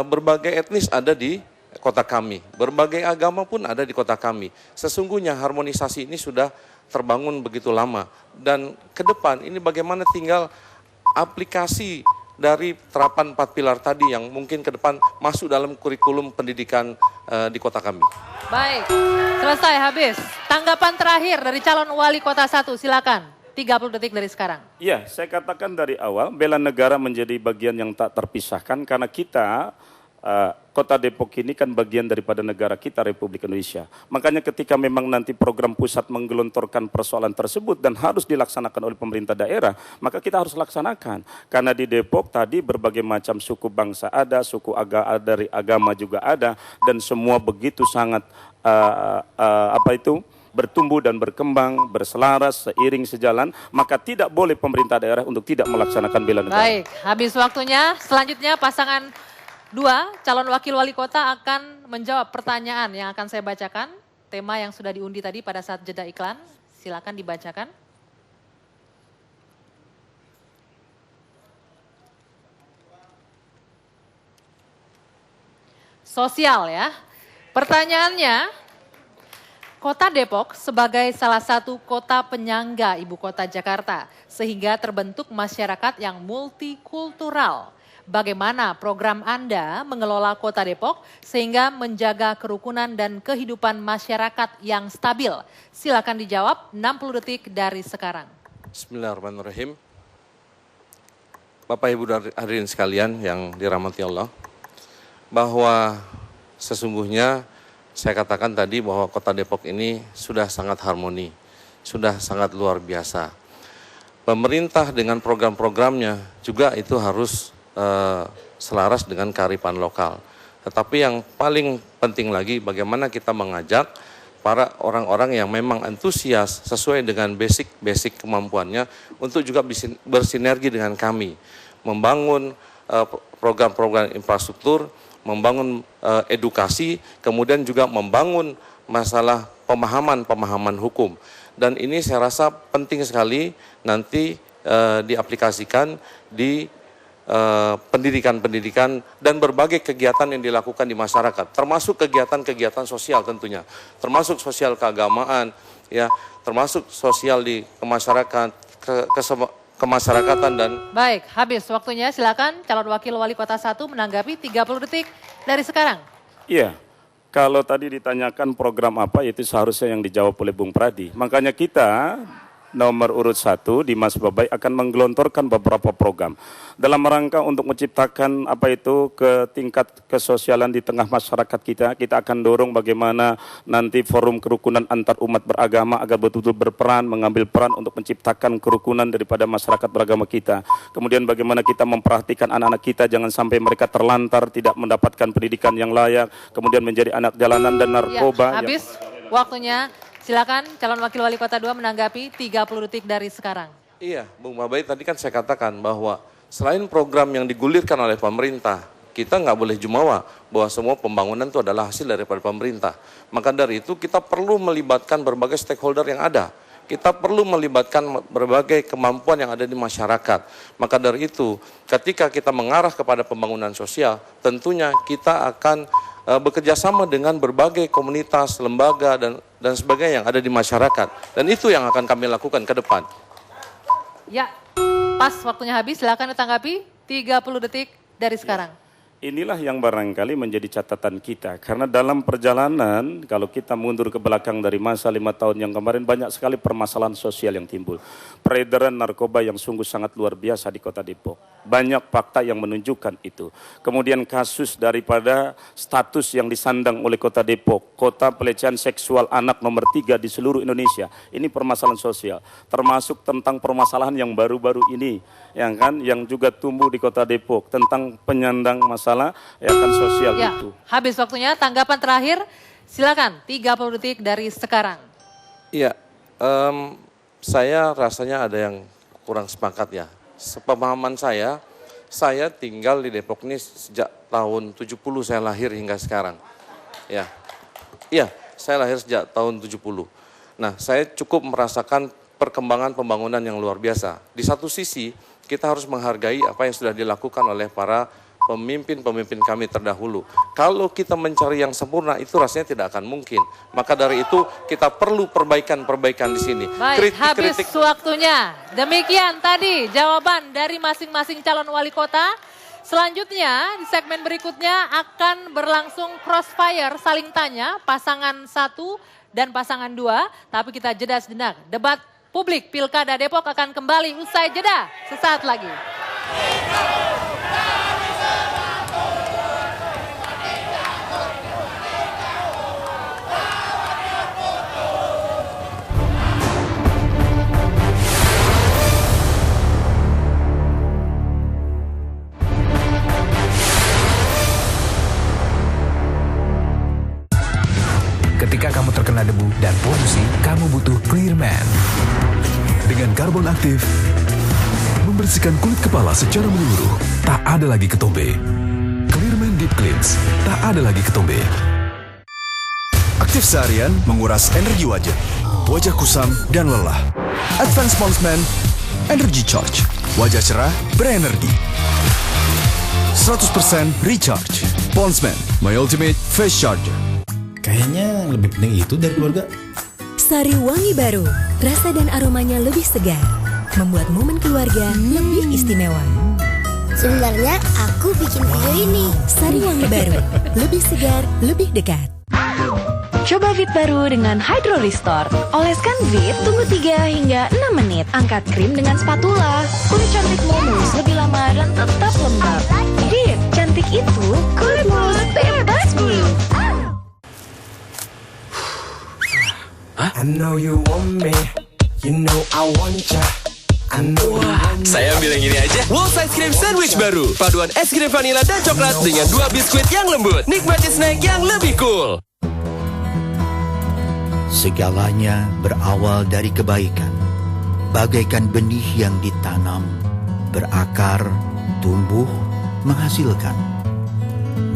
Berbagai etnis ada di kota kami. Berbagai agama pun ada di kota kami. Sesungguhnya harmonisasi ini sudah terbangun begitu lama. Dan ke depan ini bagaimana tinggal aplikasi dari terapan 4 pilar tadi yang mungkin ke depan masuk dalam kurikulum pendidikan di kota kami. Baik, selesai habis. Tanggapan terakhir dari calon wali kota 1, silakan. 30 detik dari sekarang. Iya, saya katakan dari awal, bela negara menjadi bagian yang tak terpisahkan karena kita, Kota Depok ini kan bagian daripada negara kita, Republik Indonesia. Makanya ketika memang nanti program pusat menggelontorkan persoalan tersebut dan harus dilaksanakan oleh pemerintah daerah, maka kita harus laksanakan. Karena di Depok tadi berbagai macam suku bangsa ada, suku dari agama juga ada, dan semua begitu sangat bertumbuh dan berkembang, berselaras, seiring sejalan, maka tidak boleh pemerintah daerah untuk tidak melaksanakan bela negara. Baik, habis waktunya. Selanjutnya pasangan 2, calon wakil wali kota akan menjawab pertanyaan yang akan saya bacakan. Tema yang sudah diundi tadi pada saat jeda iklan, silakan dibacakan. Sosial ya. Pertanyaannya, Kota Depok sebagai salah satu kota penyangga ibu kota Jakarta, sehingga terbentuk masyarakat yang multikultural. Bagaimana program Anda mengelola Kota Depok sehingga menjaga kerukunan dan kehidupan masyarakat yang stabil? Silakan dijawab 60 detik dari sekarang. Bismillahirrahmanirrahim. Bapak Ibu hadirin sekalian yang dirahmati Allah, bahwa sesungguhnya saya katakan tadi bahwa Kota Depok ini sudah sangat harmoni, sudah sangat luar biasa. Pemerintah dengan program-programnya juga itu harus selaras dengan kearifan lokal. Tetapi yang paling penting lagi bagaimana kita mengajak para orang-orang yang memang antusias sesuai dengan basic kemampuannya untuk juga bersinergi dengan kami. Membangun program-program infrastruktur, membangun edukasi, kemudian juga membangun masalah pemahaman hukum. Dan ini saya rasa penting sekali nanti diaplikasikan di pendidikan dan berbagai kegiatan yang dilakukan di masyarakat, termasuk kegiatan-kegiatan sosial tentunya, termasuk sosial keagamaan, ya, termasuk sosial di kemasyarakatan dan. Baik, habis waktunya. Silakan calon wakil wali kota 1 menanggapi 30 detik dari sekarang. Iya, kalau tadi ditanyakan program apa, itu seharusnya yang dijawab oleh Bung Pradi. Makanya kita nomor urut 1 di Mas Babai akan menggelontorkan beberapa program dalam rangka untuk menciptakan ke tingkat kesosialan di tengah masyarakat kita. Kita akan dorong bagaimana nanti forum kerukunan antar umat beragama agar betul-betul berperan, mengambil peran untuk menciptakan kerukunan daripada masyarakat beragama kita. Kemudian bagaimana kita memperhatikan anak-anak kita jangan sampai mereka terlantar, tidak mendapatkan pendidikan yang layak, kemudian menjadi anak jalanan dan narkoba. Ya, habis waktunya. Silakan calon wakil wali kota 2 menanggapi 30 detik dari sekarang. Iya, Bung Babai tadi kan saya katakan bahwa selain program yang digulirkan oleh pemerintah, kita nggak boleh jumawa bahwa semua pembangunan itu adalah hasil daripada pemerintah. Maka dari itu kita perlu melibatkan berbagai stakeholder yang ada. kita perlu melibatkan berbagai kemampuan yang ada di masyarakat. Maka dari itu, ketika kita mengarah kepada pembangunan sosial, tentunya kita akan bekerja sama dengan berbagai komunitas, lembaga, dan sebagainya yang ada di masyarakat. Dan itu yang akan kami lakukan ke depan. Ya, pas waktunya habis, silakan ditanggapi 30 detik dari sekarang. Inilah yang barangkali menjadi catatan kita, karena dalam perjalanan kalau kita mundur ke belakang dari masa 5 tahun yang kemarin, banyak sekali permasalahan sosial yang timbul. Peredaran narkoba yang sungguh sangat luar biasa di Kota Depok. Banyak fakta yang menunjukkan itu. Kemudian kasus daripada status yang disandang oleh Kota Depok, kota pelecehan seksual anak nomor 3 di seluruh Indonesia. Ini permasalahan sosial, termasuk tentang permasalahan yang baru-baru ini, yang juga tumbuh di Kota Depok, tentang penyandang masalah sosial itu. Habis waktunya, tanggapan terakhir, silakan 30 detik dari sekarang. Iya, saya rasanya ada yang kurang sepakat ya. Sepemahaman saya tinggal di Depok ini sejak tahun 70, saya lahir hingga sekarang. Iya, saya lahir sejak tahun 70. Nah, saya cukup merasakan perkembangan pembangunan yang luar biasa. Di satu sisi, kita harus menghargai apa yang sudah dilakukan oleh para pemimpin-pemimpin kami terdahulu. Kalau kita mencari yang sempurna, itu rasanya tidak akan mungkin. Maka dari itu kita perlu perbaikan-perbaikan di sini. Baik, habis waktunya. Demikian tadi jawaban dari masing-masing calon wali kota. Selanjutnya di segmen berikutnya akan berlangsung crossfire, saling tanya pasangan 1 dan pasangan 2. Tapi kita jeda sejenak. Debat publik Pilkada Depok akan kembali usai jeda sesaat lagi. Ketika kamu terkena debu dan polusi, kamu butuh Clearman. Dengan karbon aktif, membersihkan kulit kepala secara menyeluruh, tak ada lagi ketombe. Clearman Deep Cleanse, tak ada lagi ketombe. Aktif seharian menguras energi wajah kusam dan lelah. Advanced Ponsman Energy Charge, wajah cerah berenergi. 100% recharge. Ponsman, my ultimate face charger. Kayaknya lebih penting itu dari keluarga. Sari wangi baru, rasa dan aromanya lebih segar, membuat momen keluarga lebih istimewa. Sebenarnya aku bikin video ini. Sari wangi baru, lebih segar, lebih dekat. Coba Vit baru dengan Hydro Restore. Oleskan Vit, tunggu 3 hingga 6 menit. Angkat krim dengan spatula. Kulit cantik mulus lebih lama dan tetap lembab. Vit, cantik itu kulit mulus bebas bulu. I know you want me, you know I want ya. Saya ambil yang ini aja. Walls Ice Cream Sandwich baru. Paduan es krim vanila dan coklat dengan 2 biskuit yang lembut. Nikmati snack yang lebih cool. Segalanya berawal dari kebaikan. Bagaikan benih yang ditanam, berakar, tumbuh, menghasilkan.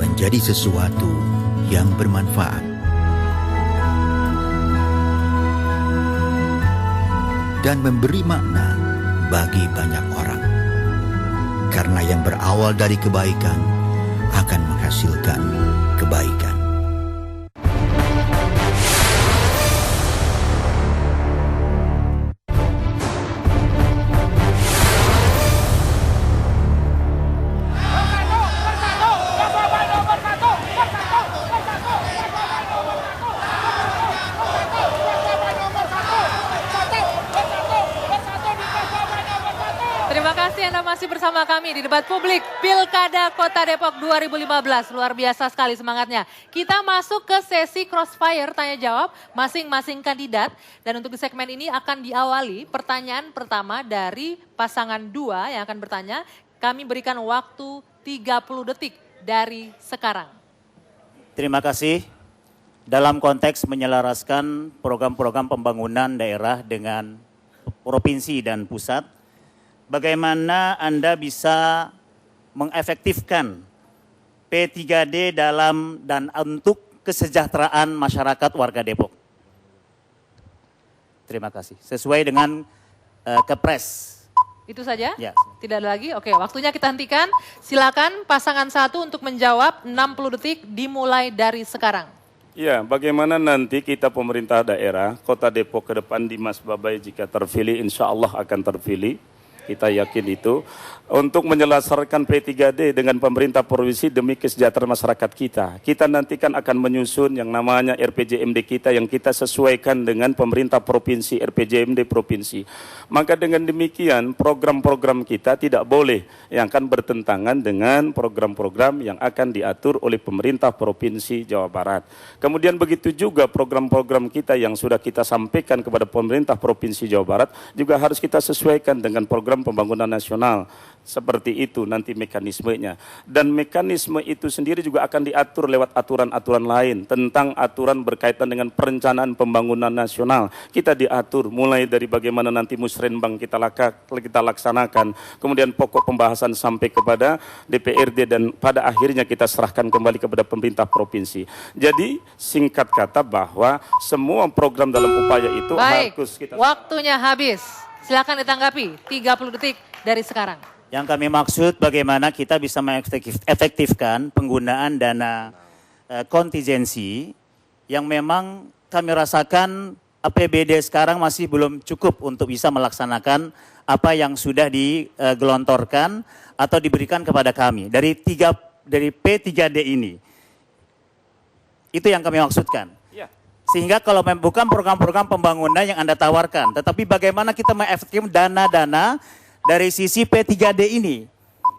Menjadi sesuatu yang bermanfaat. Dan memberi makna bagi banyak orang. Karena yang berawal dari kebaikan akan menghasilkan kebaikan. Terima kasih Anda masih bersama kami di debat publik Pilkada Kota Depok 2015. Luar biasa sekali semangatnya. Kita masuk ke sesi crossfire tanya jawab masing-masing kandidat. Dan untuk di segmen ini akan diawali pertanyaan pertama dari pasangan 2 yang akan bertanya. Kami berikan waktu 30 detik dari sekarang. Terima kasih. Dalam konteks menyelaraskan program-program pembangunan daerah dengan provinsi dan pusat, bagaimana Anda bisa mengefektifkan P3D dalam dan untuk kesejahteraan masyarakat warga Depok? Terima kasih. Sesuai dengan Kepres. Itu saja? Ya. Tidak ada lagi? Oke, waktunya kita hentikan. Silakan pasangan 1 untuk menjawab 60 detik dimulai dari sekarang. Ya, bagaimana nanti kita pemerintah daerah, Kota Depok ke depan Dimas Babai jika terpilih, insya Allah akan terpilih. Kita yakin itu. Untuk menyelesaikan P3D dengan pemerintah provinsi demi kesejahteraan masyarakat kita. Kita nanti kan akan menyusun yang namanya RPJMD kita yang kita sesuaikan dengan pemerintah provinsi, RPJMD provinsi. Maka dengan demikian program-program kita tidak boleh yang akan bertentangan dengan program-program yang akan diatur oleh pemerintah provinsi Jawa Barat. Kemudian begitu juga program-program kita yang sudah kita sampaikan kepada pemerintah provinsi Jawa Barat juga harus kita sesuaikan dengan program pembangunan nasional. Seperti itu nanti mekanismenya. Dan mekanisme itu sendiri juga akan diatur lewat aturan-aturan lain tentang aturan berkaitan dengan perencanaan pembangunan nasional. Kita diatur mulai dari bagaimana nanti musrenbang kita laksanakan, kemudian pokok pembahasan sampai kepada DPRD dan pada akhirnya kita serahkan kembali kepada pemerintah provinsi. Jadi singkat kata bahwa semua program dalam upaya itu harus kita... Waktunya habis. Silakan ditanggapi 30 detik dari sekarang. Yang kami maksud bagaimana kita bisa mengefektifkan penggunaan dana kontingensi yang memang kami rasakan APBD sekarang masih belum cukup untuk bisa melaksanakan apa yang sudah digelontorkan atau diberikan kepada kami dari P3D ini. Itu yang kami maksudkan. Sehingga kalau bukan program-program pembangunan yang Anda tawarkan, tetapi bagaimana kita mengefektifkan dana-dana dari sisi P3D ini.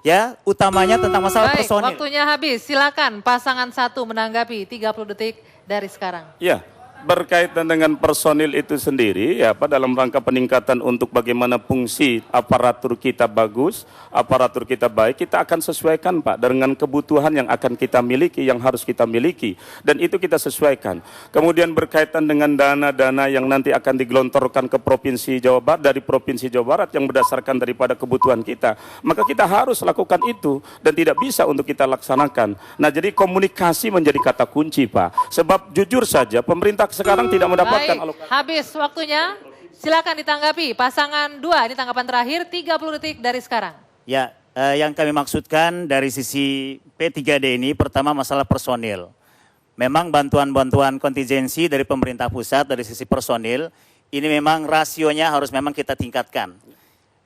Ya, utamanya tentang masalah personil. Waktunya habis. Silakan pasangan 1 menanggapi 30 detik dari sekarang. Ya, berkaitan dengan personil itu sendiri, ya Pak, dalam rangka peningkatan untuk bagaimana fungsi aparatur kita bagus, aparatur kita baik, kita akan sesuaikan Pak dengan kebutuhan yang akan kita miliki, yang harus kita miliki, dan itu kita sesuaikan. Kemudian berkaitan dengan dana-dana yang nanti akan digelontorkan ke Provinsi Jawa Barat, dari Provinsi Jawa Barat yang berdasarkan daripada kebutuhan kita, maka kita harus lakukan itu, dan tidak bisa untuk kita laksanakan. Nah, jadi komunikasi menjadi kata kunci Pak, sebab jujur saja pemerintah sekarang tidak mendapatkan alokasi. Habis waktunya. Silakan ditanggapi. Pasangan 2, ini tanggapan terakhir 30 detik dari sekarang. Ya, yang kami maksudkan dari sisi P3D ini pertama masalah personil. Memang bantuan-bantuan kontingensi dari pemerintah pusat dari sisi personil ini memang rasionya harus memang kita tingkatkan.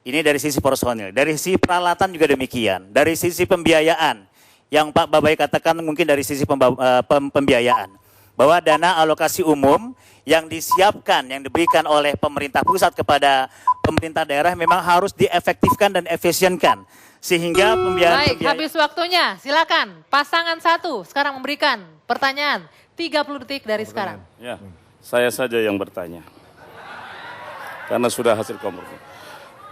Ini dari sisi personil. Dari sisi peralatan juga demikian. Dari sisi pembiayaan yang Pak Babai katakan mungkin dari sisi pembiayaan. Bahwa dana alokasi umum yang disiapkan, yang diberikan oleh pemerintah pusat kepada pemerintah daerah memang harus diefektifkan dan efisienkan. Sehingga Baik, habis waktunya. Silakan pasangan 1 sekarang memberikan pertanyaan 30 detik dari sekarang. Ya, saya saja yang bertanya. Karena sudah hasil kompromi.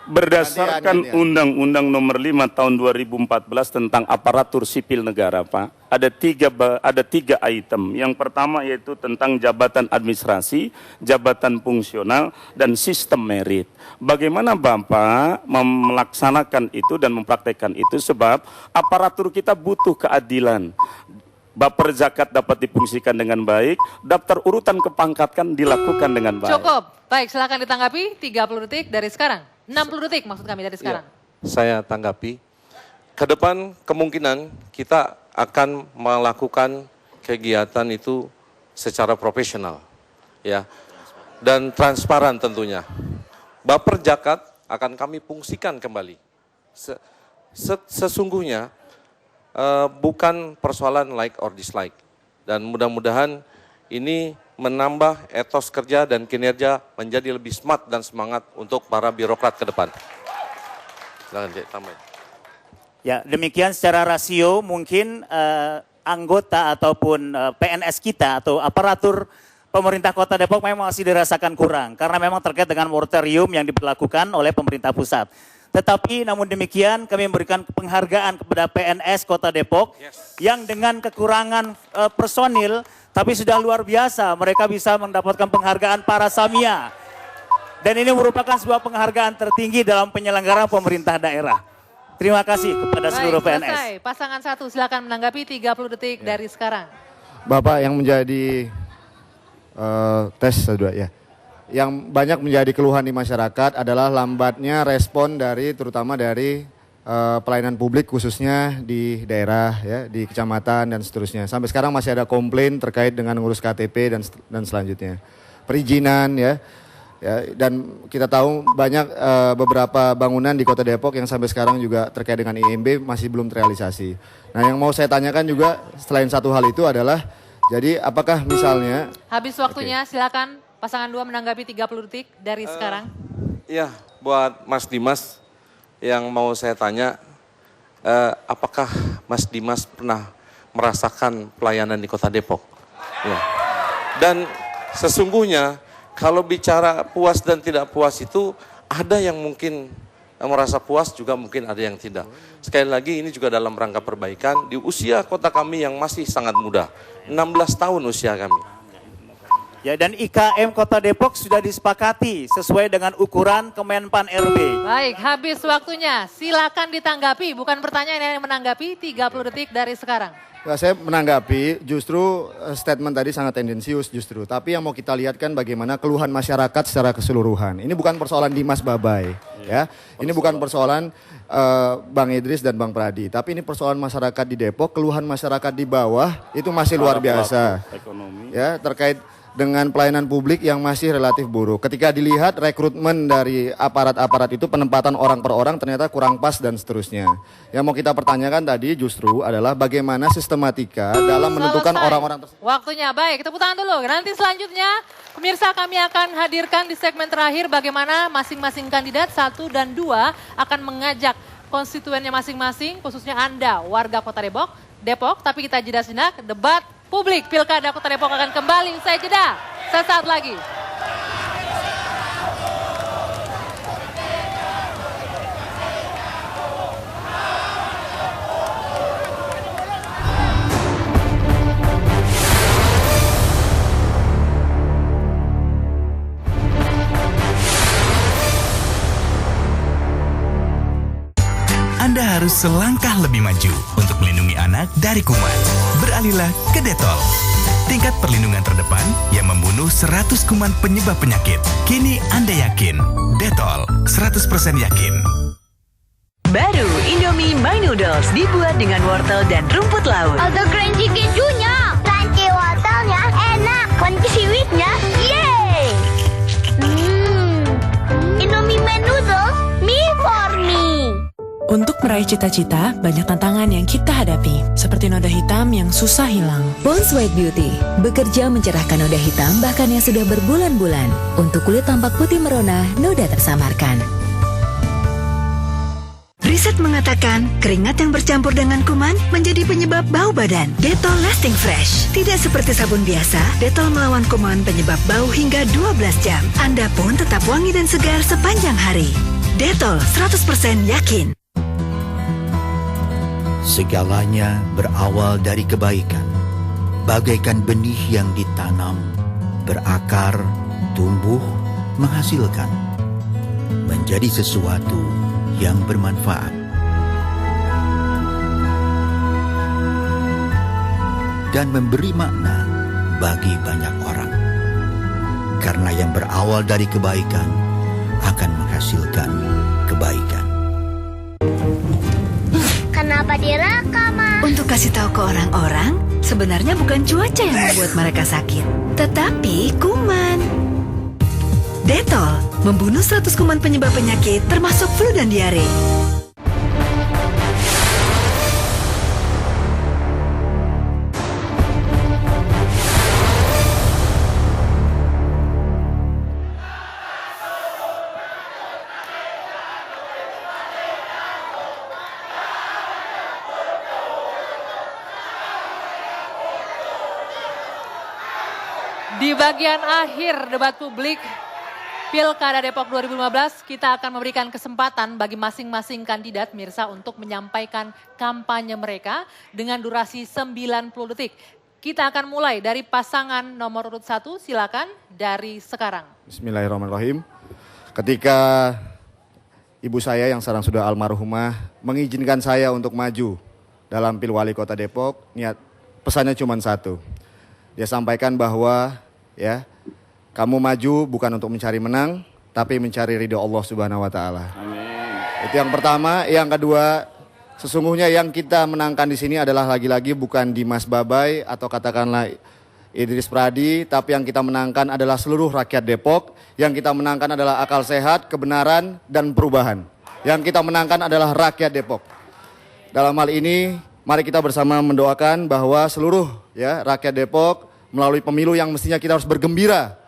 Berdasarkan Undang-Undang Nomor 5 Tahun 2014 tentang aparatur sipil negara, Pak, ada tiga item. Yang pertama yaitu tentang jabatan administrasi, jabatan fungsional, dan sistem merit. Bagaimana Bapak melaksanakan itu dan mempraktekkan itu, sebab aparatur kita butuh keadilan. Baper zakat dapat difungsikan dengan baik, daftar urutan kepangkatan dilakukan dengan baik. Cukup. Baik, silakan ditanggapi 30 detik dari sekarang. 60 detik maksud kami dari sekarang. Ya, saya tanggapi. Ke depan kemungkinan kita akan melakukan kegiatan itu secara profesional, ya, dan transparan tentunya. Baper zakat akan kami fungsikan kembali. Sesungguhnya bukan persoalan like or dislike, dan mudah-mudahan ini menambah etos kerja dan kinerja menjadi lebih smart dan semangat untuk para birokrat ke depan. Silakan tambahin. Ya, demikian secara rasio mungkin anggota ataupun PNS kita atau aparatur pemerintah Kota Depok memang masih dirasakan kurang karena memang terkait dengan moratorium yang diberlakukan oleh pemerintah pusat. Tetapi namun demikian kami memberikan penghargaan kepada PNS Kota Depok yang dengan kekurangan personil tapi sudah luar biasa mereka bisa mendapatkan penghargaan para Samia. Dan ini merupakan sebuah penghargaan tertinggi dalam penyelenggaraan pemerintah daerah. Terima kasih kepada seluruh PNS. Selesai. Pasangan 1 silakan menanggapi 30 detik dari sekarang. Bapak yang menjadi tes kedua ya. yang banyak menjadi keluhan di masyarakat adalah lambatnya respon terutama dari pelayanan publik khususnya di daerah ya, di kecamatan dan seterusnya. Sampai sekarang masih ada komplain terkait dengan ngurus KTP dan selanjutnya. Perizinan ya, dan kita tahu banyak beberapa bangunan di Kota Depok yang sampai sekarang juga terkait dengan IMB masih belum terrealisasi. Nah, yang mau saya tanyakan juga selain satu hal itu adalah jadi apakah misalnya habis waktunya, silakan pasangan 2 menanggapi 30 detik dari sekarang. Iya, buat Mas Dimas yang mau saya tanya, apakah Mas Dimas pernah merasakan pelayanan di Kota Depok? Ya. Dan sesungguhnya kalau bicara puas dan tidak puas itu ada yang mungkin merasa puas, juga mungkin ada yang tidak. Sekali lagi ini juga dalam rangka perbaikan di usia kota kami yang masih sangat muda, 16 tahun usia kami. Ya, dan IKM Kota Depok sudah disepakati sesuai dengan ukuran Kemenpan RB. Baik, habis waktunya. Silakan ditanggapi, bukan pertanyaan yang menanggapi, 30 detik dari sekarang. Nah, saya menanggapi justru statement tadi sangat tendensius justru. Tapi yang mau kita lihat kan bagaimana keluhan masyarakat secara keseluruhan. Ini bukan persoalan Dimas Babai, ya. Ini bukan persoalan Bang Idris dan Bang Pradi. Tapi ini persoalan masyarakat di Depok, keluhan masyarakat di bawah itu masih luar biasa. Ya, terkait dengan pelayanan publik yang masih relatif buruk. Ketika dilihat rekrutmen dari aparat-aparat itu, penempatan orang per orang ternyata kurang pas dan seterusnya. Yang mau kita pertanyakan tadi justru adalah bagaimana sistematika dalam menentukan orang-orang tersebut. Waktunya, baik, tepuk tangan dulu. Nanti selanjutnya, pemirsa, kami akan hadirkan di segmen terakhir bagaimana masing-masing kandidat 1 dan 2 akan mengajak konstituennya masing-masing, khususnya Anda, warga Kota Depok. Tapi kita jeda sejenak, debat publik Pilkada Kota Depok akan kembali usai jeda sesaat lagi. Anda harus selangkah lebih maju untuk melindungi anak dari kuman. Beralihlah ke Detol. Tingkat perlindungan terdepan yang membunuh 100 kuman penyebab penyakit. Kini Anda yakin. Detol, 100% yakin. Baru Indomie My Noodles dibuat dengan wortel dan rumput laut. Ada crunchy kejunya, crunchy wortelnya, enak, crunchy seaweednya, yeay! Indomie My Noodles, me for me. Untuk meraih cita-cita, banyak tantangan yang kita hadapi, seperti noda hitam yang susah hilang. Pond's White Beauty bekerja mencerahkan noda hitam bahkan yang sudah berbulan-bulan. Untuk kulit tampak putih merona, noda tersamarkan. Riset mengatakan, keringat yang bercampur dengan kuman menjadi penyebab bau badan. Detol Lasting Fresh. Tidak seperti sabun biasa, Detol melawan kuman penyebab bau hingga 12 jam. Anda pun tetap wangi dan segar sepanjang hari. Detol 100% yakin. Segalanya berawal dari kebaikan, bagaikan benih yang ditanam, berakar, tumbuh, menghasilkan, menjadi sesuatu yang bermanfaat. Dan memberi makna bagi banyak orang. Karena yang berawal dari kebaikan akan menghasilkan kebaikan. Kenapa direkam, Ma? Untuk kasih tahu ke orang-orang, sebenarnya bukan cuaca yang membuat mereka sakit, tetapi kuman. Detol membunuh 100 kuman penyebab penyakit termasuk flu dan diare. Di bagian akhir debat publik Pilkada Depok 2015, kita akan memberikan kesempatan bagi masing-masing kandidat Mirsa untuk menyampaikan kampanye mereka dengan durasi 90 detik. Kita akan mulai dari pasangan nomor urut 1, silakan dari sekarang. Bismillahirrahmanirrahim. Ketika ibu saya yang sekarang sudah almarhumah mengizinkan saya untuk maju dalam Pilwali Kota Depok, pesannya cuma satu. Dia sampaikan bahwa kamu maju bukan untuk mencari menang, tapi mencari ridho Allah Subhanahu wa taala. Itu yang pertama. Yang kedua, sesungguhnya yang kita menangkan di sini adalah lagi-lagi bukan Dimas Babai atau katakanlah Idris Pradi, tapi yang kita menangkan adalah seluruh rakyat Depok. Yang kita menangkan adalah akal sehat, kebenaran, dan perubahan. Yang kita menangkan adalah rakyat Depok. Dalam hal ini, mari kita bersama mendoakan bahwa seluruh rakyat Depok melalui pemilu yang mestinya kita harus bergembira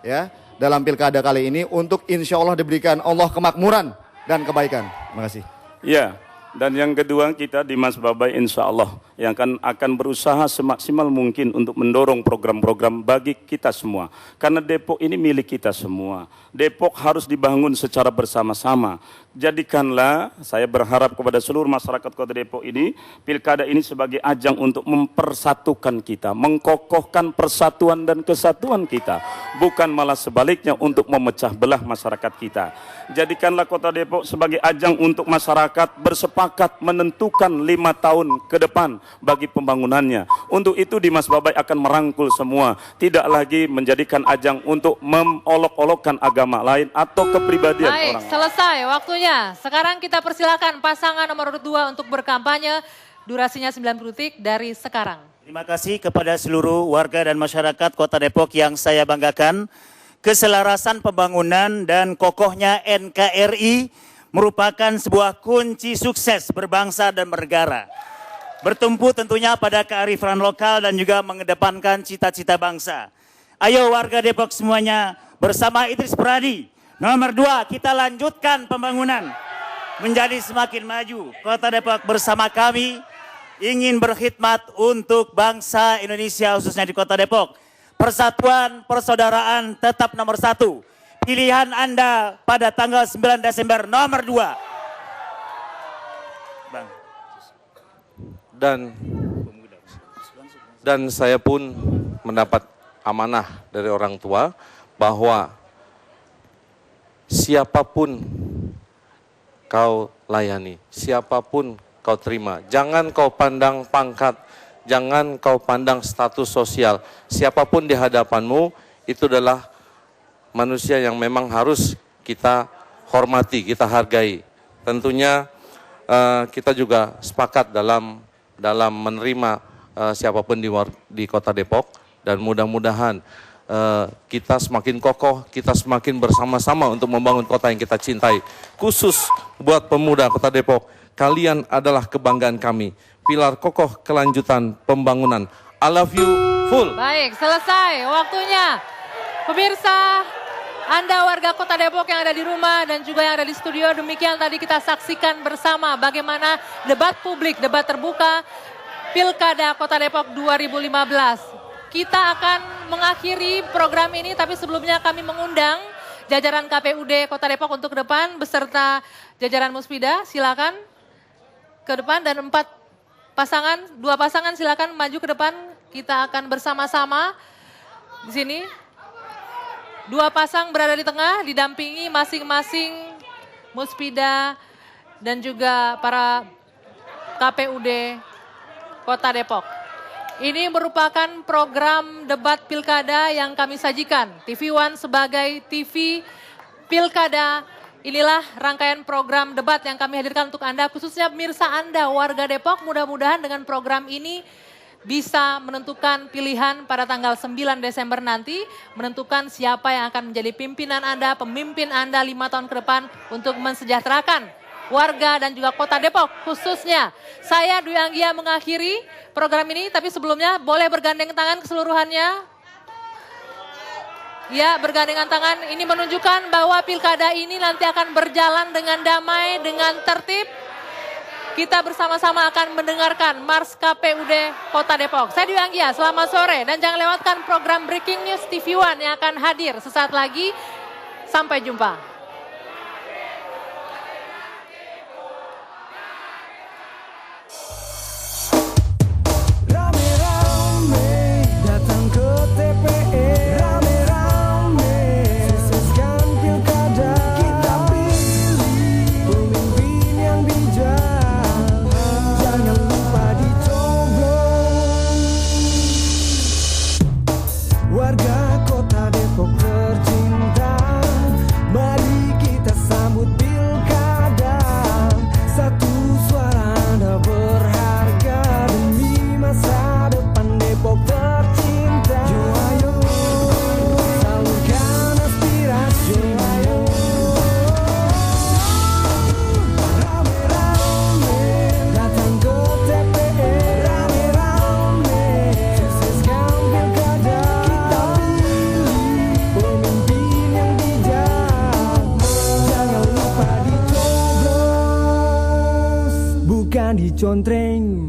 dalam pilkada kali ini untuk insya Allah diberikan Allah kemakmuran dan kebaikan. Terima kasih. Ya, dan yang kedua kita di Mas Babai insya Allah yang akan berusaha semaksimal mungkin untuk mendorong program-program bagi kita semua. Karena Depok ini milik kita semua. Depok harus dibangun secara bersama-sama. Jadikanlah, saya berharap kepada seluruh masyarakat Kota Depok ini, pilkada ini sebagai ajang untuk mempersatukan kita, mengkokohkan persatuan dan kesatuan kita, bukan malah sebaliknya untuk memecah belah masyarakat kita. Jadikanlah Kota Depok sebagai ajang untuk masyarakat bersepakat menentukan 5 tahun ke depan bagi pembangunannya. Untuk itu Dimas Babai akan merangkul semua, tidak lagi menjadikan ajang untuk mengolok-olokkan agama lain atau kepribadian orang. Baik, selesai waktunya. Sekarang kita persilakan pasangan nomor urut 2 untuk berkampanye. Durasinya 90 detik dari sekarang. Terima kasih kepada seluruh warga dan masyarakat Kota Depok yang saya banggakan. Keselarasan pembangunan dan kokohnya NKRI merupakan sebuah kunci sukses berbangsa dan bernegara. Bertumpu tentunya pada kearifan lokal dan juga mengedepankan cita-cita bangsa. Ayo warga Depok semuanya bersama Idris Pradi. Nomor 2, kita lanjutkan pembangunan menjadi semakin maju. Kota Depok bersama kami ingin berkhidmat untuk bangsa Indonesia khususnya di Kota Depok. Persatuan, persaudaraan tetap nomor 1. Pilihan Anda pada tanggal 9 Desember nomor 2. Bang. Dan saya pun mendapat amanah dari orang tua bahwa siapapun kau layani, siapapun kau terima. Jangan kau pandang pangkat, jangan kau pandang status sosial. Siapapun di hadapanmu itu adalah manusia yang memang harus kita hormati, kita hargai. Tentunya kita juga sepakat dalam menerima siapapun di Kota Depok, dan mudah-mudahan kita semakin kokoh, kita semakin bersama-sama untuk membangun kota yang kita cintai. Khusus buat pemuda Kota Depok, kalian adalah kebanggaan kami, pilar kokoh kelanjutan pembangunan. I love you full. Baik, selesai waktunya. Pemirsa, Anda warga Kota Depok yang ada di rumah dan juga yang ada di studio, demikian tadi kita saksikan bersama bagaimana debat publik, debat terbuka Pilkada Kota Depok 2015. Kita akan mengakhiri program ini, tapi sebelumnya kami mengundang jajaran KPUD Kota Depok untuk ke depan beserta jajaran Muspida. Silakan ke depan, dan 2 pasangan silakan maju ke depan. Kita akan bersama-sama di sini. 2 pasang berada di tengah, didampingi masing-masing Muspida dan juga para KPUD Kota Depok. Ini merupakan program debat pilkada yang kami sajikan. TV One sebagai TV Pilkada. Inilah rangkaian program debat yang kami hadirkan untuk Anda, khususnya pemirsa Anda, warga Depok. Mudah-mudahan dengan program ini bisa menentukan pilihan pada tanggal 9 Desember nanti, menentukan siapa yang akan menjadi pimpinan Anda, pemimpin Anda 5 tahun ke depan untuk mensejahterakan warga dan juga Kota Depok khususnya. Saya Dwi Anggia mengakhiri program ini, tapi sebelumnya boleh bergandeng tangan keseluruhannya. Ya, bergandengan tangan. Ini menunjukkan bahwa pilkada ini nanti akan berjalan dengan damai, dengan tertib. Kita bersama-sama akan mendengarkan Mars KPUD Kota Depok. Saya Dwi Anggia, selamat sore. Dan jangan lewatkan program Breaking News TV One yang akan hadir sesaat lagi. Sampai jumpa. Warga Kota Depok tercinta. dan dicontreng.